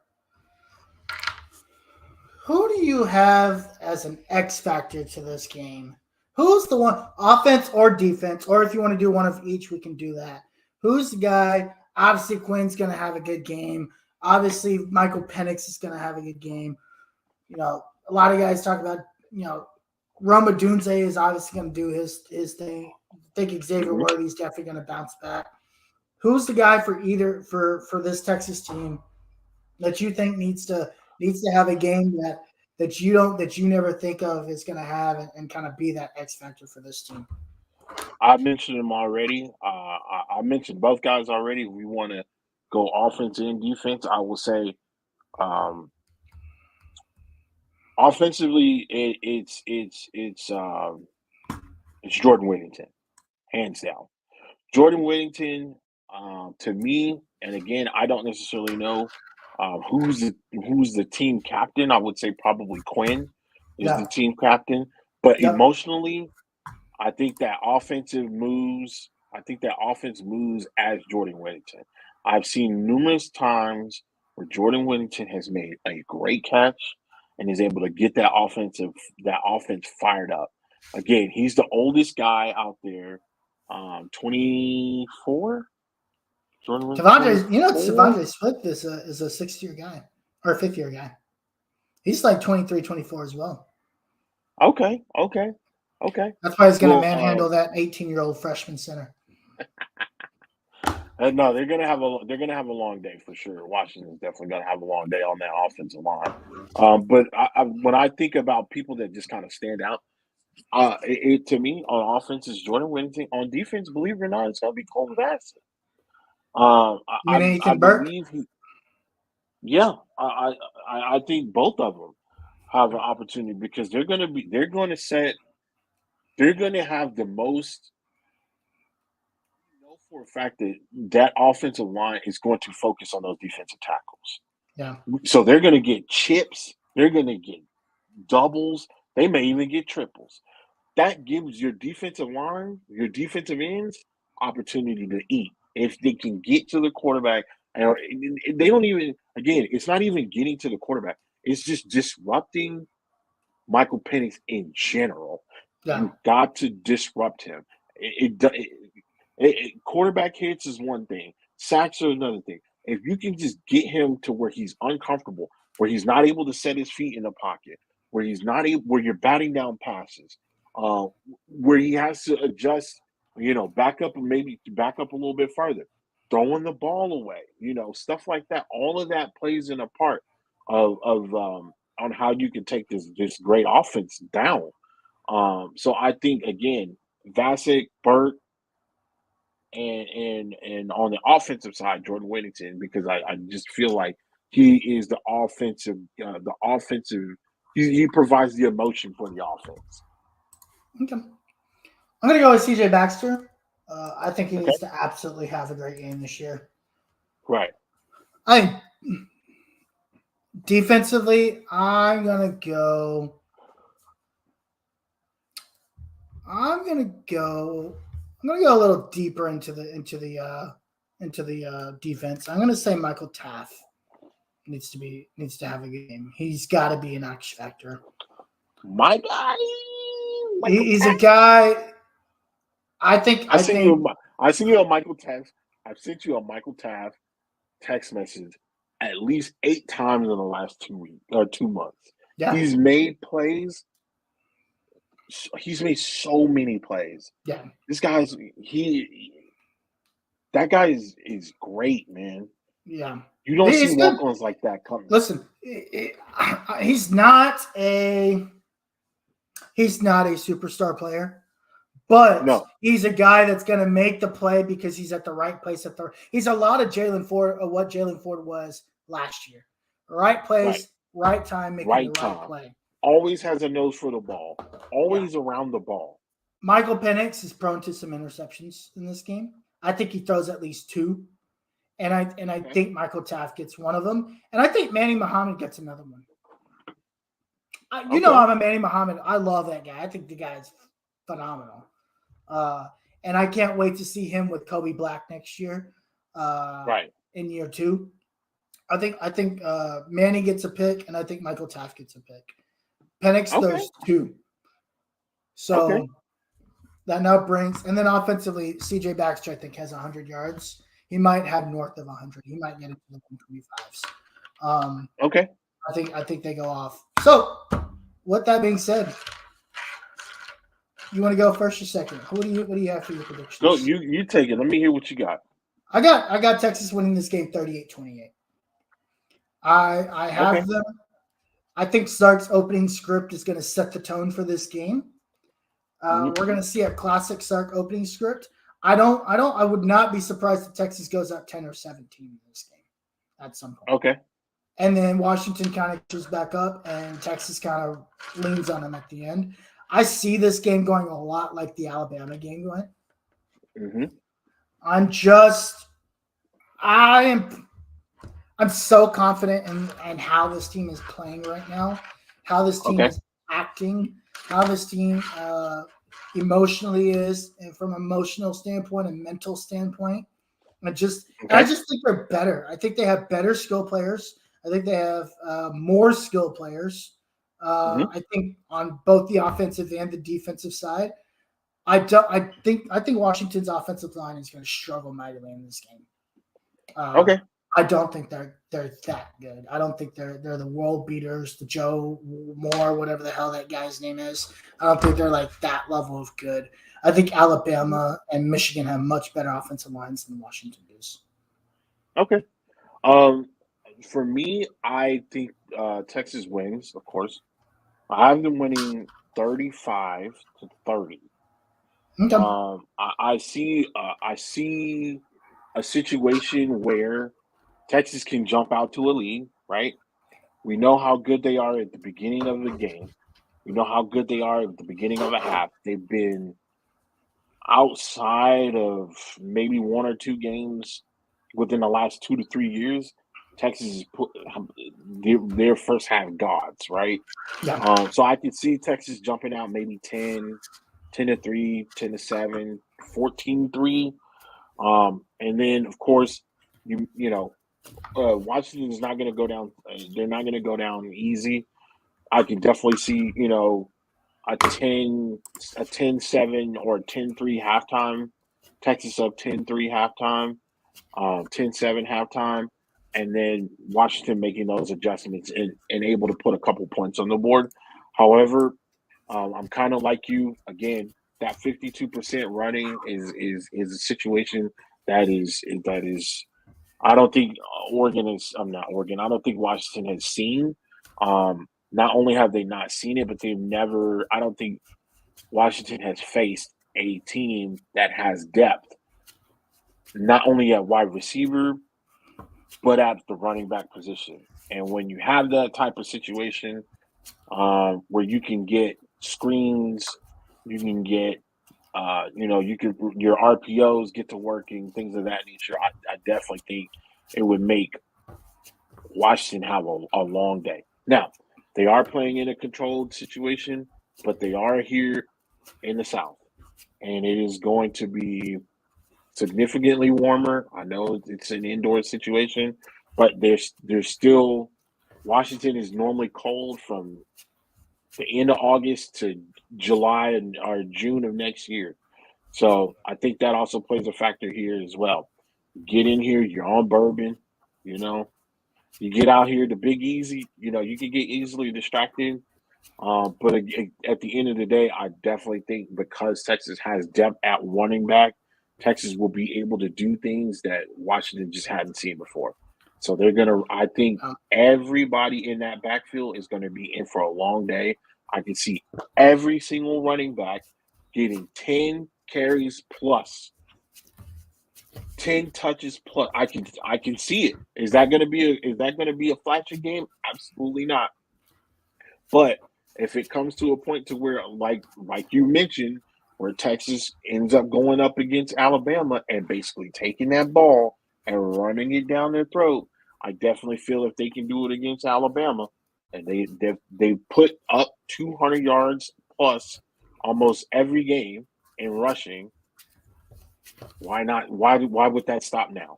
Speaker 2: Who do you have as an X factor to this game? Who's the one, offense or defense, or if you want to do one of each, we can do that. Who's the guy? Obviously, Quinn's going to have a good game. Obviously, Michael Penix is going to have a good game. A lot of guys talk about, Roma Dunze is obviously going to do his thing. I think Xavier Worthy's definitely going to bounce back. Who's the guy for this Texas team that you think needs to have a game that you never think of is going to have and kind of be that X factor for this team?
Speaker 3: I mentioned them already. I mentioned both guys already. We want to go offense and defense. I will say, offensively, it's Jordan Whittington, hands down. Jordan Whittington, to me, and again, I don't necessarily know who's the team captain. I would say probably Quinn is the team captain. But emotionally, I think that offense moves as Jordan Whittington. I've seen numerous times where Jordan Whittington has made a great catch and is able to get that offense fired up. Again, he's the oldest guy out there, 24. Jordan wins.
Speaker 2: T'Vondre Swift is a 6th-year guy or a 5th-year guy. He's like 23, 24 as well.
Speaker 3: Okay.
Speaker 2: That's why he's going to manhandle that 18-year-old freshman center.
Speaker 3: No, they're gonna have a long day for sure. Washington's definitely gonna have a long day on that offensive line. But when I think about people that just kind of stand out, to me on offense is Jordan Whittington. On defense, believe it or not, it's gonna be Cole Vasson. I believe he. Yeah, I think both of them have an opportunity because they're going to have the most. Know for a fact that offensive line is going to focus on those defensive tackles.
Speaker 2: Yeah.
Speaker 3: So they're going to get chips. They're going to get doubles. They may even get triples. That gives your defensive line, your defensive ends, opportunity to eat. If they can get to the quarterback, and they don't even, again, it's not even getting to the quarterback. It's just disrupting Michael Penix in general.
Speaker 2: Yeah.
Speaker 3: You've got to disrupt him. Quarterback hits is one thing. Sacks are another thing. If you can just get him to where he's uncomfortable, where he's not able to set his feet in the pocket, where he's not able, where you're batting down passes, where he has to adjust, back up and maybe back up a little bit further, throwing the ball away, stuff like that. All of that plays in a part of on how you can take this great offense down. So I think again, Vasek, Burt, and on the offensive side, Jordan Whittington, because I just feel like he is the offensive. He provides the emotion for the offense.
Speaker 2: Okay. I'm going to go with CJ Baxter. I think he needs to absolutely have a great game this year.
Speaker 3: Right.
Speaker 2: Defensively, I'm going to go a little deeper into the defense. I'm going to say Michael Taaffe needs to have a good game. He's got to be an X factor.
Speaker 3: My guy.
Speaker 2: He's a guy. I sent you
Speaker 3: a Michael Taaffe. I've sent you a Michael Taaffe text message at least 8 times in the last 2 weeks or 2 months.
Speaker 2: Yeah.
Speaker 3: He's made plays. He's made so many plays.
Speaker 2: Yeah.
Speaker 3: This guy's that guy is great, man.
Speaker 2: Yeah.
Speaker 3: You don't see walk-ons like that coming.
Speaker 2: Listen, he's not a superstar player, but he's a guy that's going to make the play because he's at the right place he's a lot of Jaylan Ford, of what Jaylan Ford was last year. Right place, right time, making the right play.
Speaker 3: Always has a nose for the ball. Always around the ball.
Speaker 2: Michael Penix is prone to some interceptions in this game. I think he throws at least 2. And I think Michael Taaffe gets one of them. And I think Manny Muhammad gets another one. I'm a Manny Muhammad. I love that guy. I think the guy is phenomenal. And I can't wait to see him with Kobe Black next year. In year 2. I think Manny gets a pick, and I think Michael Taaffe gets a pick. Penix throws 2. So that now brings, and then offensively, CJ Baxter, I think, has 100 yards. He might have north of 100. He might get into the 125s. I think they go off. So, with that being said, you want to go first or second? What do you have for your predictions?
Speaker 3: No, you take it. Let me hear what you got.
Speaker 2: I got Texas winning this game 38-28. I have them. I think Sark's opening script is going to set the tone for this game. We're going to see a classic Sark opening script. I would not be surprised if Texas goes up 10 or 17 in this game at some point.
Speaker 3: Okay.
Speaker 2: And then Washington kind of goes back up and Texas kind of leans on them at the end. I see this game going a lot like the Alabama game went.
Speaker 3: Mm-hmm.
Speaker 2: I'm so confident in how this team is playing right now, how this team is acting, how this team emotionally is, and from an emotional standpoint and mental standpoint. I just think they're better. I think they have better skill players. I think they have more skill players. I think on both the offensive and the defensive side. I think Washington's offensive line is going to struggle mightily in this game.
Speaker 3: Okay.
Speaker 2: I don't think they're that good. I don't think they're the world beaters, the Joe Moore, whatever the hell that guy's name is. I don't think they're like that level of good. I think Alabama and Michigan have much better offensive lines than Washington does.
Speaker 3: Okay. For me, I think Texas wins, of course. I have them winning 35-30.
Speaker 2: Okay.
Speaker 3: I see a situation where Texas can jump out to a lead, right? We know how good they are at the beginning of the game. We know how good they are at the beginning of a half. They've been outside of maybe one or two games within the last 2 to 3 years. Texas is put their first half gods, right?
Speaker 2: Yeah.
Speaker 3: So I could see Texas jumping out maybe 10-3, 10-7, 14-3. And then of course Washington is not going to go down. They're not going to go down easy. I could definitely see a 10-7 or a 10-3 halftime. Texas up 10-3 halftime, 10-7 halftime, and then Washington making those adjustments and able to put a couple points on the board. However, I'm kind of like you again. That 52% running is a situation that is. I don't think Oregon is. I'm not Oregon. I don't think Washington has seen. Not only have they not seen it, but they've never. I don't think Washington has faced a team that has depth, not only at wide receiver, but at the running back position. And when you have that type of situation where you can get screens, you can get, your RPOs get to working, things of that nature, I definitely think it would make Washington have a long day. Now, they are playing in a controlled situation, but they are here in the South. And it is going to be significantly warmer. I know it's an indoor situation, but there's still Washington is normally cold from the end of August to July or June of next year. So I think that also plays a factor here as well. Get in here, you're on bourbon, you get out here, the Big Easy, you can get easily distracted. But at the end of the day, I definitely think because Texas has depth at running back, Texas will be able to do things that Washington just hadn't seen before. So I think everybody in that backfield is going to be in for a long day. I can see every single running back getting 10 carries plus, 10 touches plus. I can see it. Is that going to be a flashy game? Absolutely not. But if it comes to a point to where, like you mentioned, where Texas ends up going up against Alabama and basically taking that ball and running it down their throat, I definitely feel if they can do it against Alabama, and they put up 200 yards plus almost every game in rushing, why not? Why would that stop now?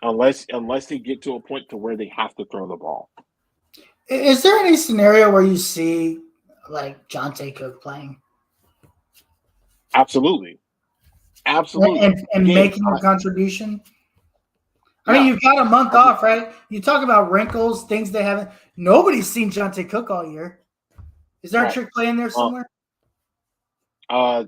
Speaker 3: Unless they get to a point to where they have to throw the ball.
Speaker 2: Is there any scenario where you see like Jonte Cook playing?
Speaker 3: Absolutely.
Speaker 2: And making a contribution? I mean, you've got a month off, right? You talk about wrinkles, things they haven't. Nobody's seen Jonte Cook all year. Is there a trick play in there somewhere?
Speaker 3: I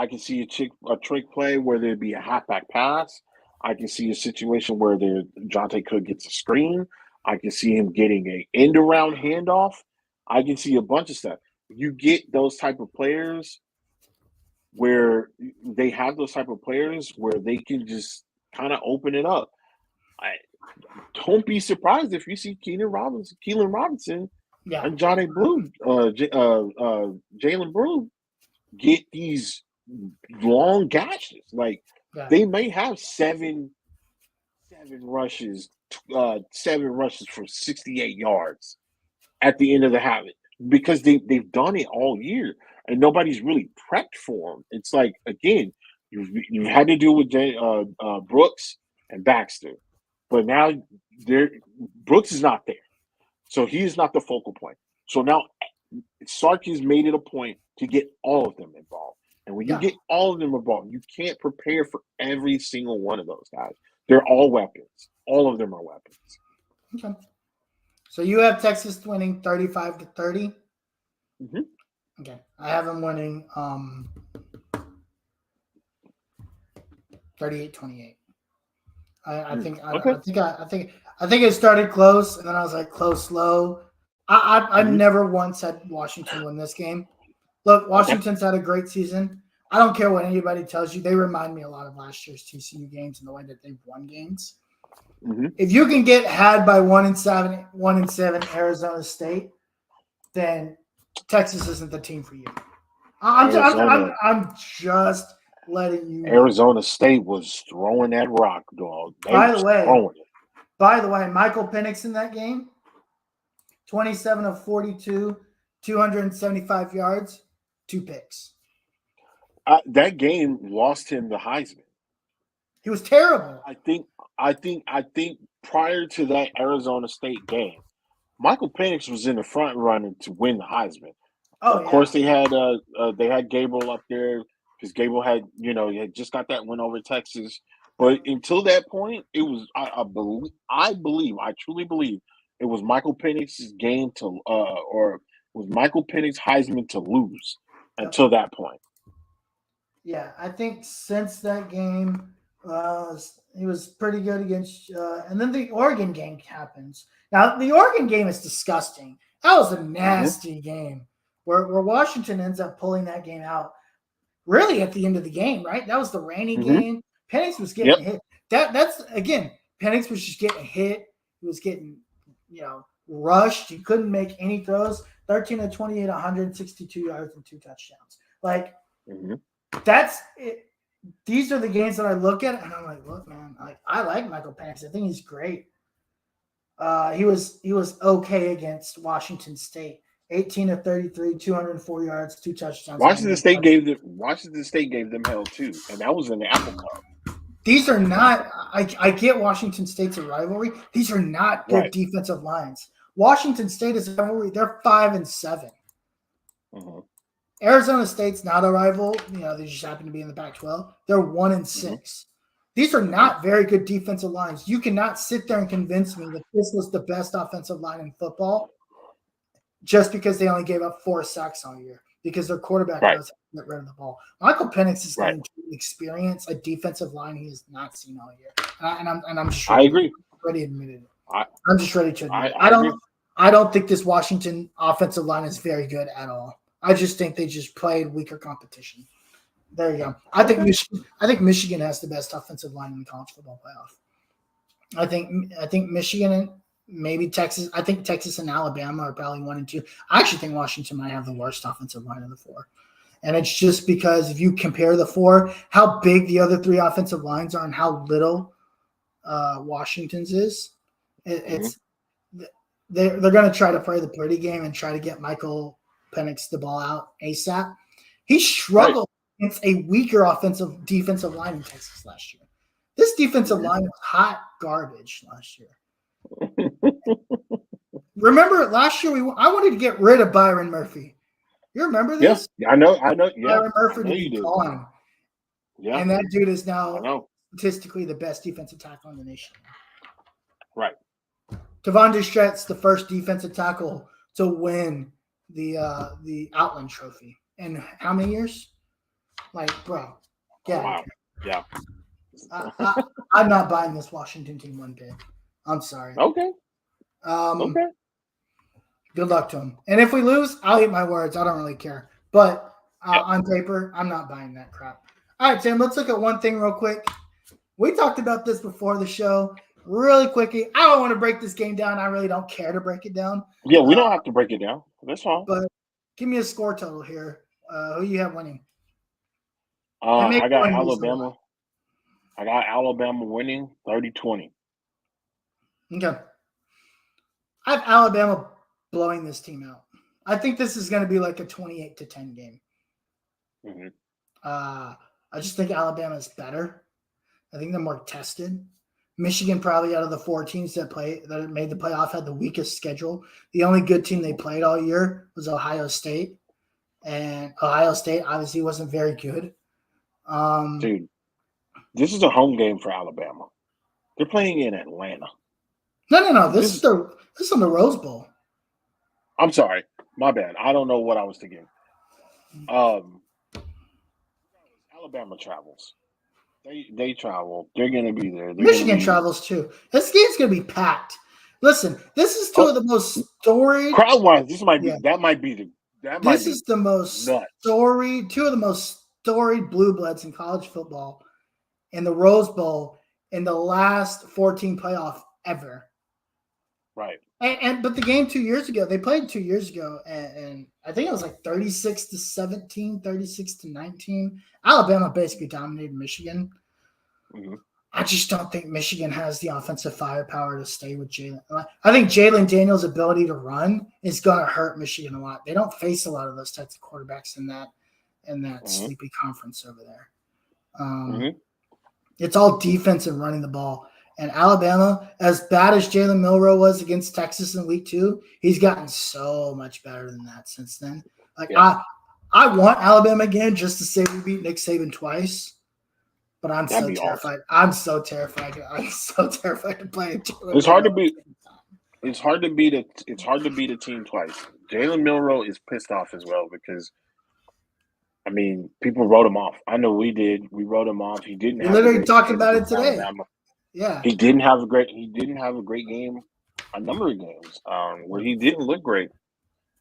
Speaker 3: can see a trick play where there'd be a halfback pass. I can see a situation where Jonte Cook gets a screen. I can see him getting an end-around handoff. I can see a bunch of stuff. You get those type of players where they have those type of players where they can just kind of open it up. Don't be surprised if you see Keelan Robinson, and Johnny Blue, Jalen Blue get these long gashes. Like they may have seven rushes for 68 yards at the end of the half because they've done it all year and nobody's really prepped for them. It's like, again, you've had to deal with Brooks and Baxter, but now Brooks is not there, so he's not the focal point. So now Sark has made it a point to get all of them involved, and when you get all of them involved, you can't prepare for every single one of those guys. They're all weapons. All of them are weapons.
Speaker 2: Okay. So you have Texas winning 35-30.
Speaker 3: Mm-hmm.
Speaker 2: Okay, I have them winning 38-28. I think it started close, and then I was like close, slow. I never once had Washington win this game. Look, Washington's had a great season. I don't care what anybody tells you. They remind me a lot of last year's TCU games and the way that they've won games.
Speaker 3: Mm-hmm.
Speaker 2: If you can get had by 1-7 Arizona State, then Texas isn't the team for you. I'm just letting you know.
Speaker 3: Arizona State was throwing that rock, dog. By
Speaker 2: the way, Michael Penix in that game, 27 of 42, 275 yards, 2 picks.
Speaker 3: That game lost him the Heisman.
Speaker 2: He was terrible.
Speaker 3: I think prior to that Arizona State game, Michael Penix was in the front running to win the Heisman. Of course, they had Gabriel up there because Gabriel had he had just got that win over Texas. But until that point, it was I truly believe it was Michael Penix's game to or was Michael Penix Heisman to lose until that point.
Speaker 2: Yeah, I think since that game, he was pretty good against. And then the Oregon game happens. Now the Oregon game is disgusting. That was a nasty game where Washington ends up pulling that game out. Really at the end of the game, right? That was the rainy game. Penix was getting hit. That's again, Penix was just getting hit. He was getting, rushed. He couldn't make any throws. 13 of 28, 162 yards and 2 touchdowns. Like that's it. These are the games that I look at and I'm like, look, man, I like Michael Penix. I think he's great. He was okay against Washington State. 18 of 33, 204 yards, 2 touchdowns.
Speaker 3: Washington State gave them hell too, and that was in the Apple Cup.
Speaker 2: These are not. I get Washington State's a rivalry. These are not good defensive lines. Washington State is a rivalry. They're 5-7. Arizona State's not a rival. They just happen to be in the Pac-12. They're 1-6. These are not very good defensive lines. You cannot sit there and convince me that this was the best offensive line in football just because they only gave up 4 sacks all year because their quarterback knows how to get rid of the ball. Michael Penix is going to experience a defensive line he has not seen all year, and I'm just ready,
Speaker 3: I agree.
Speaker 2: Ready admitted it. I'm just ready to admit it. I don't think this Washington offensive line is very good at all. I just think they just played weaker competition. There you go. I think Michigan has the best offensive line in the college football playoff. I think Michigan and maybe Texas. I think Texas and Alabama are probably 1 and 2. I actually think Washington might have the worst offensive line of the 4. And it's just because if you compare the 4, how big the other 3 offensive lines are and how little Washington's is, it's they're going to try to play the pretty game and try to get Michael Penix the ball out ASAP. He struggled against a weaker defensive line in Texas last year. This defensive line was hot garbage last year. Remember last year I wanted to get rid of Byron Murphy. You remember this?
Speaker 3: Yeah, I know. Yeah,
Speaker 2: Byron Murphy to be gone.
Speaker 3: Yeah,
Speaker 2: and that dude is now statistically the best defensive tackle in the nation.
Speaker 3: Right.
Speaker 2: Tavon Destrett's the first defensive tackle to win the Outland Trophy in how many years? Like, bro,
Speaker 3: wow. Yeah.
Speaker 2: I'm not buying this Washington team one bit. I'm sorry.
Speaker 3: Okay. Okay.
Speaker 2: Good luck to him. And if we lose, I'll eat my words. I don't really care. But on paper, I'm not buying that crap. All right, Tim, let's look at one thing real quick. We talked about this before the show. Really quickly, I don't want to break this game down. I really don't care to break it down.
Speaker 3: Yeah, we don't have to break it down. That's fine.
Speaker 2: But give me a score total here. Who you have winning?
Speaker 3: I got Alabama. I got Alabama winning 30-20.
Speaker 2: Okay. I have Alabama blowing this team out. I think this is going to be like a 28-10 game. I just think Alabama is better. I think they're more tested. Michigan probably out of the 4 teams that made the playoff had the weakest schedule. The only good team they played all year was Ohio State. And Ohio State obviously wasn't very good.
Speaker 3: Dude, this is a home game for Alabama. They're playing in Atlanta.
Speaker 2: No. This is on the Rose Bowl.
Speaker 3: I'm sorry, my bad. I don't know what I was thinking. Alabama travels. They travel. They're going to be there.
Speaker 2: Michigan travels too. This game's going to be packed. Listen, this is two of the most storied
Speaker 3: crowd-wise. This might be
Speaker 2: Yeah.
Speaker 3: that might be the
Speaker 2: This is the most
Speaker 3: nuts.
Speaker 2: storied, two of the most storied blue bloods in college football in the Rose Bowl in the last 14 playoff ever.
Speaker 3: Right.
Speaker 2: But the game 2 years ago, they played 2 years ago, and I think it was like 36-17, 36-19. Alabama basically dominated Michigan.
Speaker 3: Mm-hmm.
Speaker 2: I just don't think Michigan has the offensive firepower to stay with Jalen. I think Jalen Daniels' ability to run is going to hurt Michigan a lot. They don't face a lot of those types of quarterbacks in that sleepy conference over there. It's all defense and running the ball. And Alabama, as bad as Jalen Milroe was against Texas in week 2, he's gotten so much better than that since then. I want Alabama again just to say we beat Nick Saban twice. But I'm so terrified. Awesome. I'm so terrified to play.
Speaker 3: It's hard to beat. It's hard to beat a team twice. Jalen Milroe is pissed off as well because, I mean, people wrote him off. I know we did. We wrote him off. He didn't.
Speaker 2: We literally talked about it today.
Speaker 3: Alabama.
Speaker 2: Yeah.
Speaker 3: He didn't have a great game. A number of games where he didn't look great,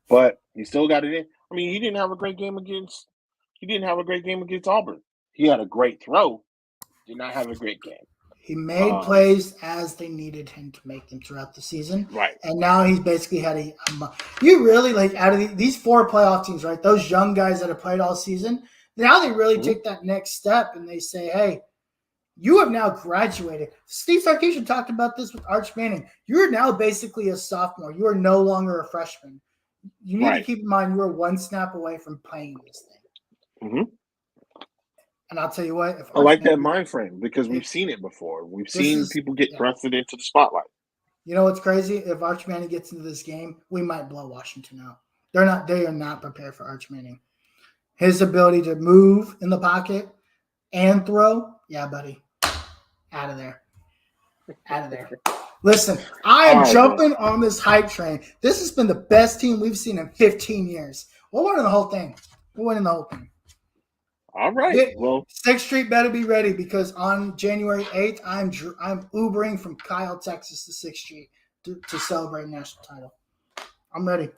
Speaker 3: but he still got it in. I mean, he didn't have a great game against Auburn. He had a great throw. Did not have a great game.
Speaker 2: He made plays as they needed him to make them throughout the season.
Speaker 3: Right.
Speaker 2: And now he's basically had you really like out of these 4 playoff teams, right? Those young guys that have played all season, now they really take that next step and they say, hey, you have now graduated. Steve Sarkisian talked about this with Arch Manning. You're now basically a sophomore. You are no longer a freshman. You need to keep in mind you are one snap away from playing this thing.
Speaker 3: Mm-hmm.
Speaker 2: And I'll tell you what.
Speaker 3: I like that mind frame because we've seen it before. We've seen people get thrusted into the spotlight.
Speaker 2: You know what's crazy? If Arch Manning gets into this game, we might blow Washington out. They are not prepared for Arch Manning. His ability to move in the pocket and throw, yeah, buddy. Out of there. Listen, I am jumping on this hype train. This has been the best team we've seen in 15 years. We're winning the whole thing.
Speaker 3: All right. Well,
Speaker 2: 6th Street better be ready because on January 8th, I'm Ubering from Kyle, Texas to 6th Street to celebrate a national title. I'm ready.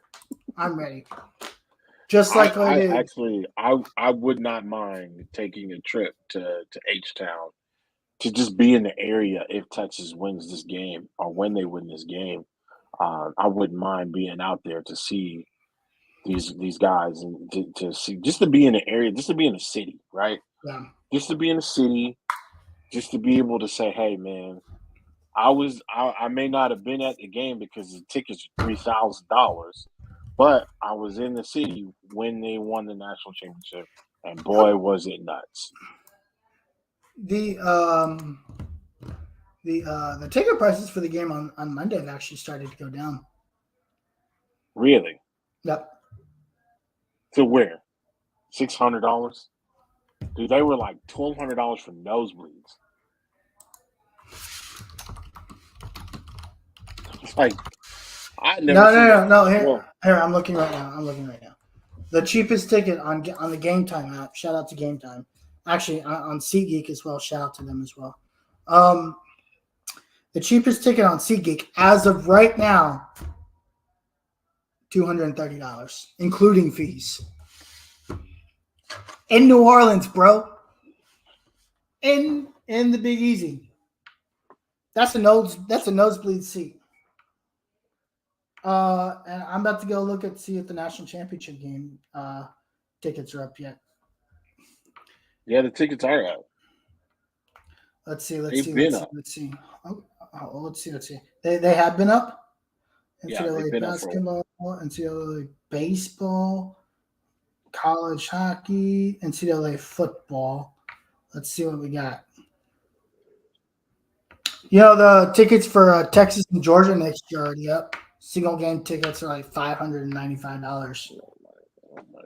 Speaker 2: Just like I did.
Speaker 3: Actually, I would not mind taking a trip to H-Town to just be in the area if Texas wins this game or when they win this game. I wouldn't mind being out there to see these guys and to see, just to be in the area, just to be in the city, right?
Speaker 2: Yeah.
Speaker 3: Just to be in the city, just to be able to say, hey man, I may not have been at the game because the tickets are $3,000, but I was in the city when they won the national championship, and boy was it nuts.
Speaker 2: The ticket prices for the game on Monday have actually started to go down.
Speaker 3: Really?
Speaker 2: Yep.
Speaker 3: To where? $600? Dude, they were like $1,200 for nosebleeds. It's like I never.
Speaker 2: No. Here, I'm looking right now. The cheapest ticket on the Game Time app. Shout out to Game Time. Actually, on SeatGeek as well. Shout out to them as well. The cheapest ticket on SeatGeek as of right now, $230, including fees. In New Orleans, bro. In the Big Easy. That's a nosebleed seat. And I'm about to go see if the national championship game tickets are up yet.
Speaker 3: Yeah, the tickets are out.
Speaker 2: Let's see. Let's see. They have been up. NCAA basketball, NCAA baseball, college hockey, NCAA football. Let's see what we got. You know, the tickets for Texas and Georgia next year are already up. Single game tickets are like $595.
Speaker 3: Oh my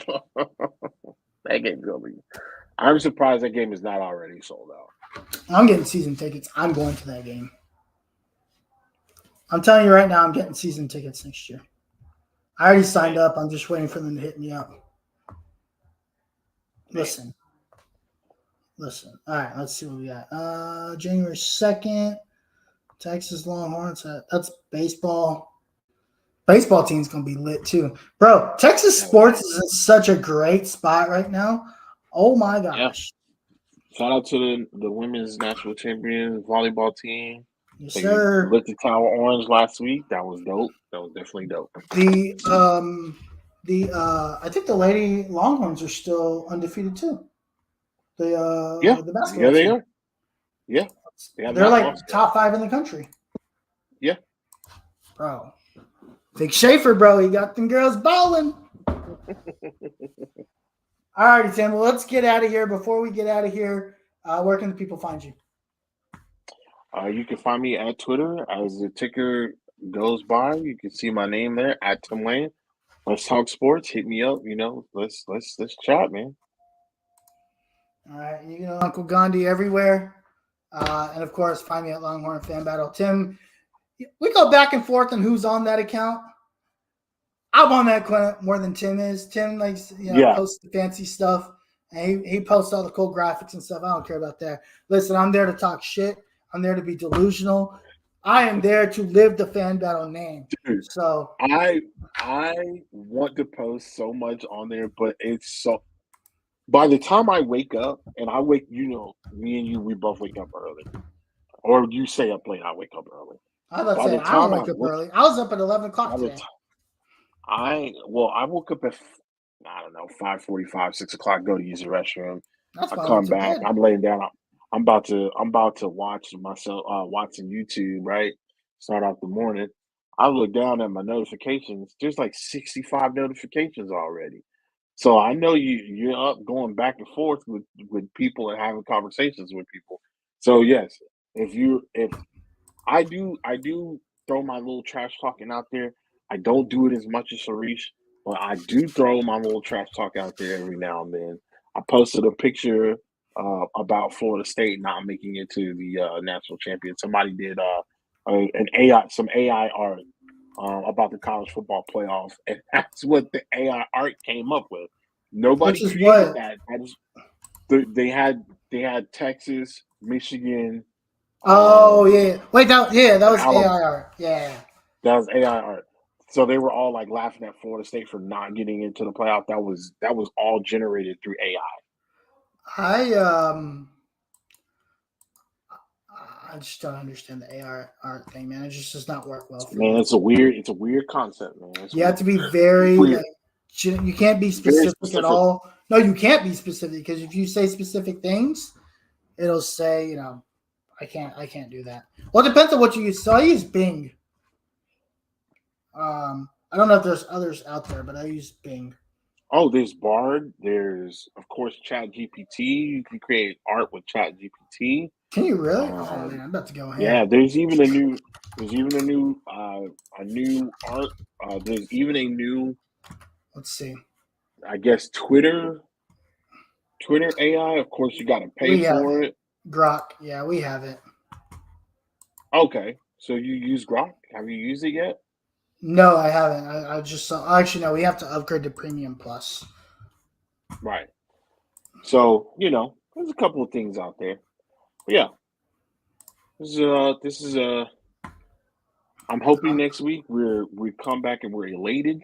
Speaker 3: God. That game's gonna be. I'm surprised that game is not already sold out.
Speaker 2: I'm getting season tickets. I'm going to that game. I'm telling you right now, I'm getting season tickets next year. I already signed up. I'm just waiting for them to hit me up. Listen. All right, let's see what we got. January 2nd, Texas Longhorns. That's baseball. Baseball team's going to be lit too. Bro, Texas sports is in such a great spot right now. Oh my gosh.
Speaker 3: Yeah. Shout out to the women's national champions volleyball team.
Speaker 2: Yes, sir.
Speaker 3: Lit the Tower Orange last week. That was dope. That was definitely dope.
Speaker 2: I think the Lady Longhorns are still undefeated too. The basketball
Speaker 3: they
Speaker 2: team.
Speaker 3: are. Yeah.
Speaker 2: They're like top 5 in the country.
Speaker 3: Yeah.
Speaker 2: Bro. Vic Schaefer, bro. He got them girls balling. All righty, Tim. Well, let's get out of here. Before we get out of here, where can the people find you?
Speaker 3: You can find me at Twitter as the ticker goes by. You can see my name there at Tim Lane. Let's talk sports. Hit me up. Let's chat, man.
Speaker 2: All right, you know Uncle Gandhi everywhere, and of course, find me at Longhorn Fan Battle. Tim, we go back and forth on who's on that account. I'm on that more than Tim is. Tim likes posts the fancy stuff, and he posts all the cool graphics and stuff. I don't care about that. Listen, I'm there to talk shit. I'm there to be delusional. I am there to live the Fan Battle name.
Speaker 3: Dude,
Speaker 2: so
Speaker 3: I want to post so much on there, but it's so. By the time I wake up, and I wake, me and you, we both wake up early, or you stay up late. I wake up early.
Speaker 2: I was about to say I don't wake up early. I was up at 11 o'clock today.
Speaker 3: I woke up at 5:45, 6 o'clock. Go to use the restroom. I come back. I'm laying down. I'm about to watch myself watching YouTube. Right, start off the morning. I look down at my notifications. There's like 65 notifications already. So I know you're up going back and forth with people and having conversations with people. So yes, if I do throw my little trash talking out there. I don't do it as much as Sharish, but I do throw my little trash talk out there every now and then. I posted a picture about Florida State not making it to the national champion. Somebody did some AI art about the college football playoff, and that's what the AI art came up with. Nobody created that. They had Texas, Michigan.
Speaker 2: Oh yeah! Wait, that was AI art. Yeah,
Speaker 3: that was AI art. So they were all like laughing at Florida State for not getting into the playoff. That was all generated through
Speaker 2: AI. I just don't understand the AI art thing, man. It just does not work well for me.
Speaker 3: It's a weird concept, man.
Speaker 2: You have to be very you can't be specific at all. No, you can't be specific because if you say specific things, it'll say, I can't do that. Well, it depends on what you use. So I use Bing. I don't know if there's others out there, but I use Bing.
Speaker 3: Oh, there's Bard. There's, of course, ChatGPT. You can create art with ChatGPT.
Speaker 2: Can you really? Oh man, I'm about to go ahead.
Speaker 3: Yeah, there's even a new art. There's even a new.
Speaker 2: Let's see.
Speaker 3: I guess Twitter AI. Of course, you got to pay for it.
Speaker 2: Grok. Yeah, we have it.
Speaker 3: Okay, so you use Grok? Have you used it yet?
Speaker 2: No, I haven't. I just saw. Actually, no. We have to upgrade to Premium Plus.
Speaker 3: Right. So there's a couple of things out there. But yeah. This is I'm hoping next week we come back and we're elated.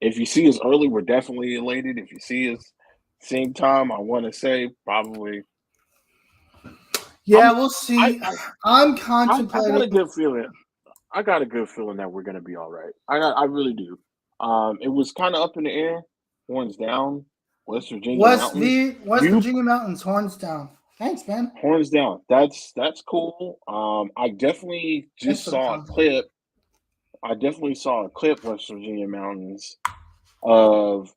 Speaker 3: If you see us early, we're definitely elated. If you see us same time, I want to say probably.
Speaker 2: Yeah, we'll see. I'm contemplating.
Speaker 3: I got a good feeling. I got a good feeling that we're gonna be all right. I really do. It was kind of up in the air. Horns down. West Virginia Mountains.
Speaker 2: West Virginia Mountains. Horns down. Thanks, man.
Speaker 3: Horns down. That's cool. I definitely just saw a clip. I definitely saw a clip, West Virginia Mountains, of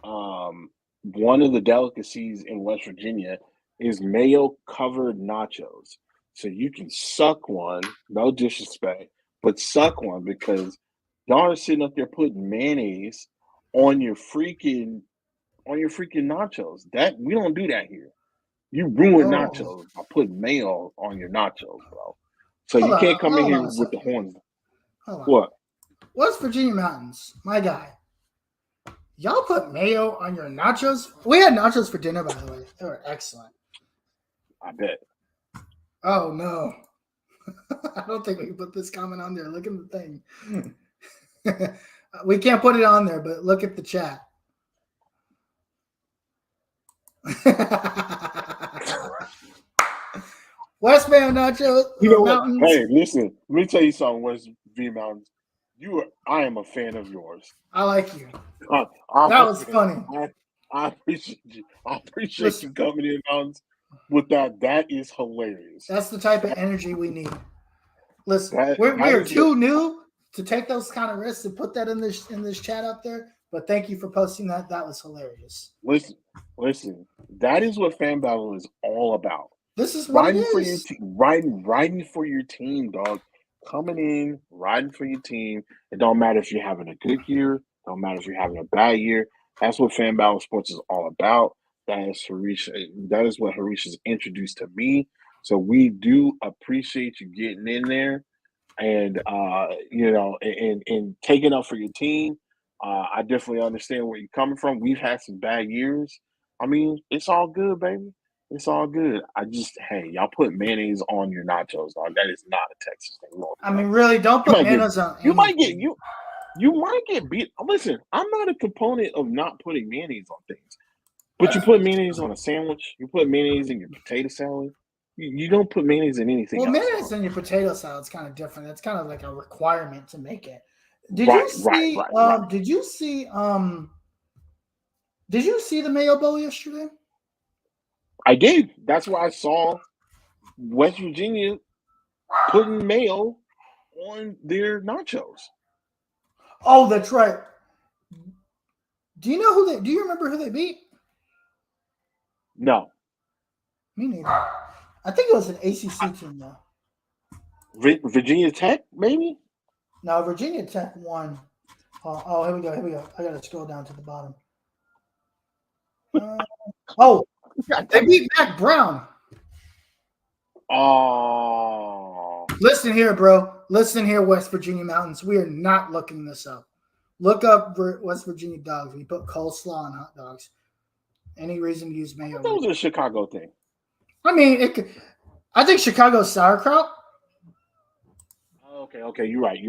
Speaker 3: one of the delicacies in West Virginia is mayo-covered nachos. So you can suck one, no disrespect, but suck one because y'all are sitting up there putting mayonnaise on your freaking nachos. That we don't do that here. You ruin
Speaker 2: Oh.
Speaker 3: nachos by putting mayo on your nachos, bro. So
Speaker 2: Hold
Speaker 3: you
Speaker 2: on,
Speaker 3: can't come in
Speaker 2: hold
Speaker 3: here
Speaker 2: on a
Speaker 3: with the
Speaker 2: second.
Speaker 3: horns.
Speaker 2: Hold on.
Speaker 3: What?
Speaker 2: West Virginia Mountains, my guy. Y'all put mayo on your nachos? We had nachos for dinner, by the way. They were excellent.
Speaker 3: I bet.
Speaker 2: Oh, no. I don't think we can put this comment on there. Look at the thing. We can't put it on there, but look at the chat. West Mayo Nachos.
Speaker 3: You know what?
Speaker 2: Mountains.
Speaker 3: Hey, listen. Let me tell you something, West V Mountains. I am a fan of yours.
Speaker 2: I like you.
Speaker 3: That
Speaker 2: was funny.
Speaker 3: I appreciate you. I appreciate you coming in, Mountains, with that. That is hilarious.
Speaker 2: That's the type of energy we need. Listen,
Speaker 3: That
Speaker 2: we're
Speaker 3: is
Speaker 2: too new to take those kind of risks and put that in this chat out there. But thank you for posting that. That was hilarious.
Speaker 3: Listen. That is what Fan Battle is all about.
Speaker 2: This is what
Speaker 3: Riding
Speaker 2: it
Speaker 3: for
Speaker 2: is.
Speaker 3: your riding for your team, dog. Coming in, riding for your team. It don't matter if you're having a good year. Don't matter if you're having a bad year. That's what Fan Battle Sports is all about. That is what Harish has introduced to me. So we do appreciate you getting in there and and taking up for your team. I definitely understand where you're coming from. We've had some bad years. I mean, it's all good, baby. It's all good. Hey, y'all put mayonnaise on your nachos, dog. That is not a Texas thing.
Speaker 2: I mean, really, don't put mayonnaise on anything.
Speaker 3: You might get beat. Listen, I'm not a component of not putting mayonnaise on things. But you put mayonnaise on a sandwich. You put mayonnaise in your potato salad. You don't put mayonnaise in anything else.
Speaker 2: Well, mayonnaise in your potato salad is kind of different. That's kind of like a requirement to make it. Did you see the Mayo Bowl yesterday?
Speaker 3: I did. That's why I saw West Virginia putting mayo on their nachos.
Speaker 2: Oh, that's right. Do you remember who they beat?
Speaker 3: No.
Speaker 2: Me neither. I think it was an ACC team, though.
Speaker 3: Virginia Tech, maybe?
Speaker 2: No, Virginia Tech won. Oh, here we go. I got to scroll down to the bottom. They beat Mac Brown.
Speaker 3: Oh.
Speaker 2: Listen here, bro. Listen here, West Virginia Mountains. We are not looking this up. Look up West Virginia dogs. We put coleslaw on hot dogs. Any reason to use mayo?
Speaker 3: That was a Chicago thing.
Speaker 2: I mean, I think Chicago's sauerkraut.
Speaker 3: Okay. You're right.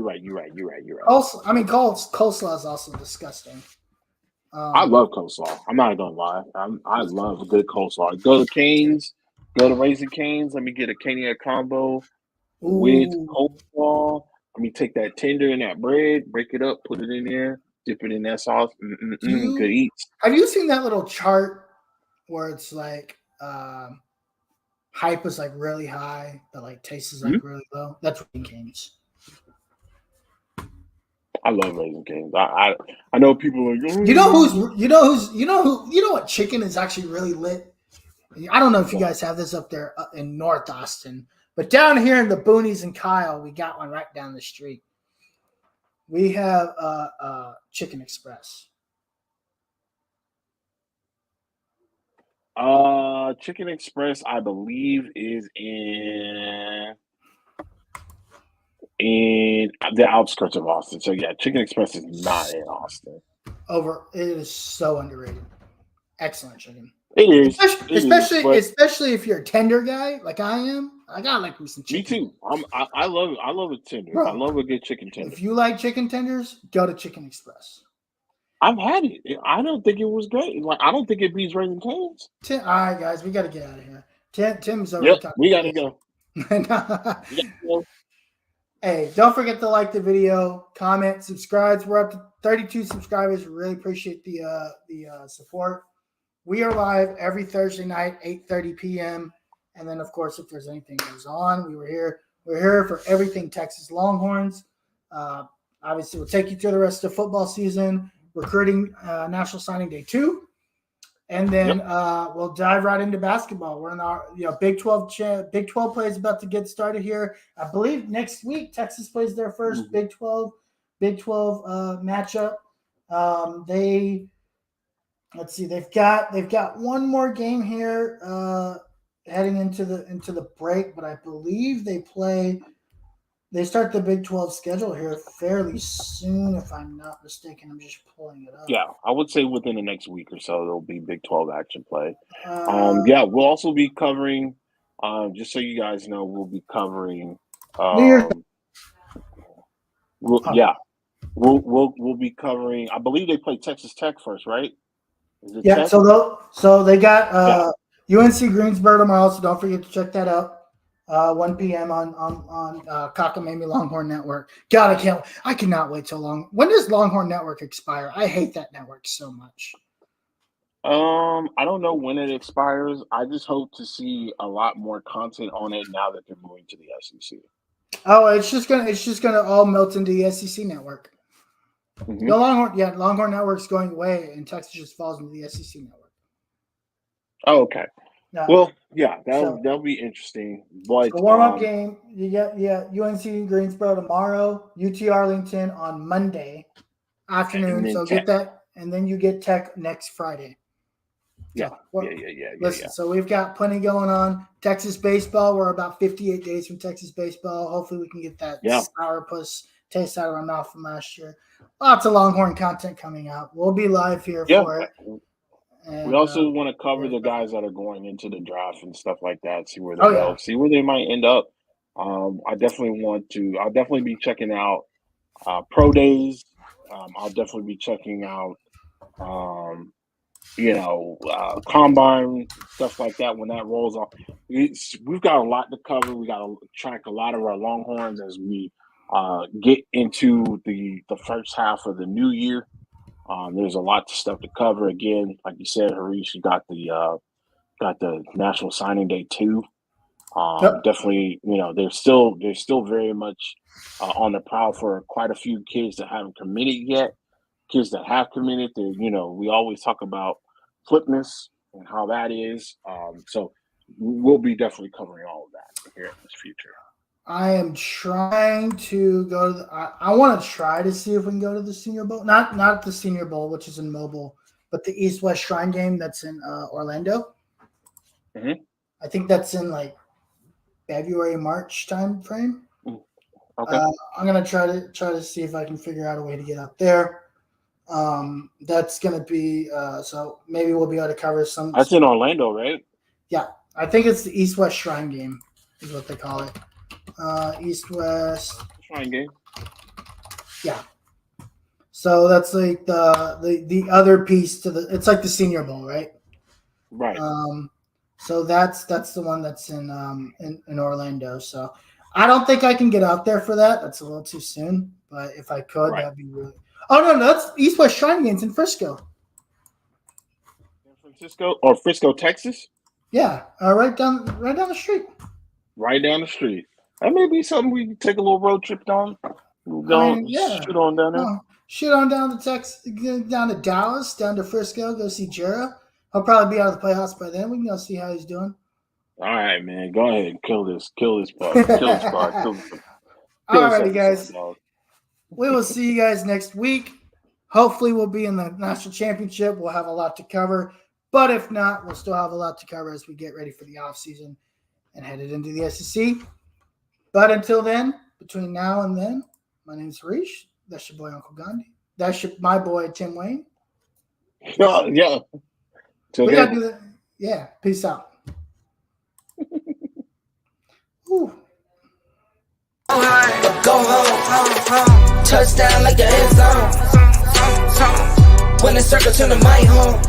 Speaker 2: Coleslaw is also disgusting.
Speaker 3: I love coleslaw. I'm not gonna lie. I love a good coleslaw. Go to Cane's. Go to Raising Cane's. Let me get a Caniac combo with coleslaw. Let me take that tender and that bread, break it up, put it in there, dip it in that sauce. Good eats.
Speaker 2: Have you seen that little chart where it's like hype is like really high, but like taste is like really low? That's Raising Cane's.
Speaker 3: I love Raising Cane's. I know people are like,
Speaker 2: you know what chicken is actually really lit? I don't know if you guys have this up there in North Austin, but down here in the boonies and Kyle, we got one right down the street. We have Chicken Express.
Speaker 3: Chicken Express, I believe, is in the outskirts of Austin. So yeah, Chicken Express is not in Austin.
Speaker 2: It is so underrated. Excellent chicken.
Speaker 3: It is,
Speaker 2: especially if you're a tender guy like I am. I got like some chicken.
Speaker 3: Me too. I love a tender. Bro, I love a good chicken tender.
Speaker 2: If you like chicken tenders, go to Chicken Express.
Speaker 3: I've had it. I don't think it was great. Like I don't think it beats Raising Cane's.
Speaker 2: All right, guys, we got to get out of here. Tim's over.
Speaker 3: Yep, we got to go.
Speaker 2: Hey, don't forget to like the video, comment, subscribe. We're up to 32 subscribers. We really appreciate the support. We are live every Thursday night, 8:30 p.m. And then, of course, if there's anything that goes on, we're here for everything Texas Longhorns. Obviously, we'll take you through the rest of the football season, recruiting National Signing Day 2. And then we'll dive right into basketball. We're in our Big 12 play is about to get started here. I believe next week Texas plays their first Big 12 matchup. They've got one more game here heading into the break, but I believe they start the Big 12 schedule here fairly soon, if I'm not mistaken. I'm just pulling it up.
Speaker 3: Yeah, I would say within the next week or so there'll be Big 12 action play.
Speaker 2: Yeah.
Speaker 3: We'll also be covering. Just so you guys know, we'll be covering. We'll be covering. I believe they play Texas Tech first, right?
Speaker 2: Yeah.
Speaker 3: Tech?
Speaker 2: So they got UNC Greensboro tomorrow. So don't forget to check that out. 1 p.m. on Cockamamie Longhorn Network. God, I cannot wait till long. When does Longhorn Network expire? I hate that network so much.
Speaker 3: I don't know when it expires. I just hope to see a lot more content on it now that they're moving to the SEC.
Speaker 2: Oh, it's just gonna all melt into the SEC network.
Speaker 3: Mm-hmm.
Speaker 2: The Longhorn Network's going away, and Texas just falls into the SEC network.
Speaker 3: Oh, okay. Well, yeah, that'll be interesting. But
Speaker 2: the warm-up game, you get UNC Greensboro tomorrow, UT Arlington on Monday afternoon. So get that, and then you get Tech next Friday.
Speaker 3: Yeah.
Speaker 2: Listen, so we've got plenty going on. Texas baseball, we're about 58 days from Texas baseball. Hopefully we can get that sourpuss taste out of our mouth from last year. Lots of Longhorn content coming out. We'll be live here for it. And,
Speaker 3: we also want to cover the guys that are going into the draft and stuff like that. See where they go. See where they might end up. I'll definitely be checking out pro days. I'll definitely be checking out combine, stuff like that when that rolls off. We've got a lot to cover. We got to track a lot of our Longhorns as we get into the first half of the new year. There's a lot of stuff to cover. Again, like you said, Harish, you got the National Signing Day too. Definitely, they're still very much on the prowl for quite a few kids that haven't committed yet. Kids that have committed, we always talk about flipness and how that is. So we'll be definitely covering all of that here in this future.
Speaker 2: I am trying to go to I want to try to see if we can go to the Senior Bowl. Not the Senior Bowl, which is in Mobile, but the East-West Shrine game that's in Orlando.
Speaker 3: Mm-hmm.
Speaker 2: I think that's in like February, March time frame.
Speaker 3: Okay.
Speaker 2: I'm gonna try to see if I can figure out a way to get up there. That's gonna be so maybe we'll be able to cover some.
Speaker 3: That's in Orlando, right?
Speaker 2: Yeah, I think it's the East-West Shrine game is what they call it. East-West
Speaker 3: Shrine game.
Speaker 2: Yeah. So that's like the other piece to it's like the Senior Bowl, right?
Speaker 3: Right.
Speaker 2: So that's the one that's in Orlando. So I don't think I can get out there for that. That's a little too soon. But if I could, that'd be really. Oh no, that's East-West Shrine games in Frisco.
Speaker 3: San Francisco or Frisco, Texas?
Speaker 2: Yeah, right down the street.
Speaker 3: Right down the street. That may be something we can take a little road trip down. Shoot on down there.
Speaker 2: Shoot on down to Texas, down to Dallas, down to Frisco, go see Jera. He'll probably be out of the playoffs by then. We can go see how he's doing.
Speaker 3: All right, man. Go ahead and kill this part. All
Speaker 2: righty, guys. We will see you guys next week. Hopefully we'll be in the national championship. We'll have a lot to cover. But if not, we'll still have a lot to cover as we get ready for the offseason and headed into the SEC. But until then, between now and then, my name's Harish. That's your boy, Uncle Gandhi. That's my boy, Tim Wayne.
Speaker 3: Yeah.
Speaker 2: We got to do that. Yeah. Peace out.
Speaker 1: Go home. Touchdown like the end zone. When the circle turn to my home.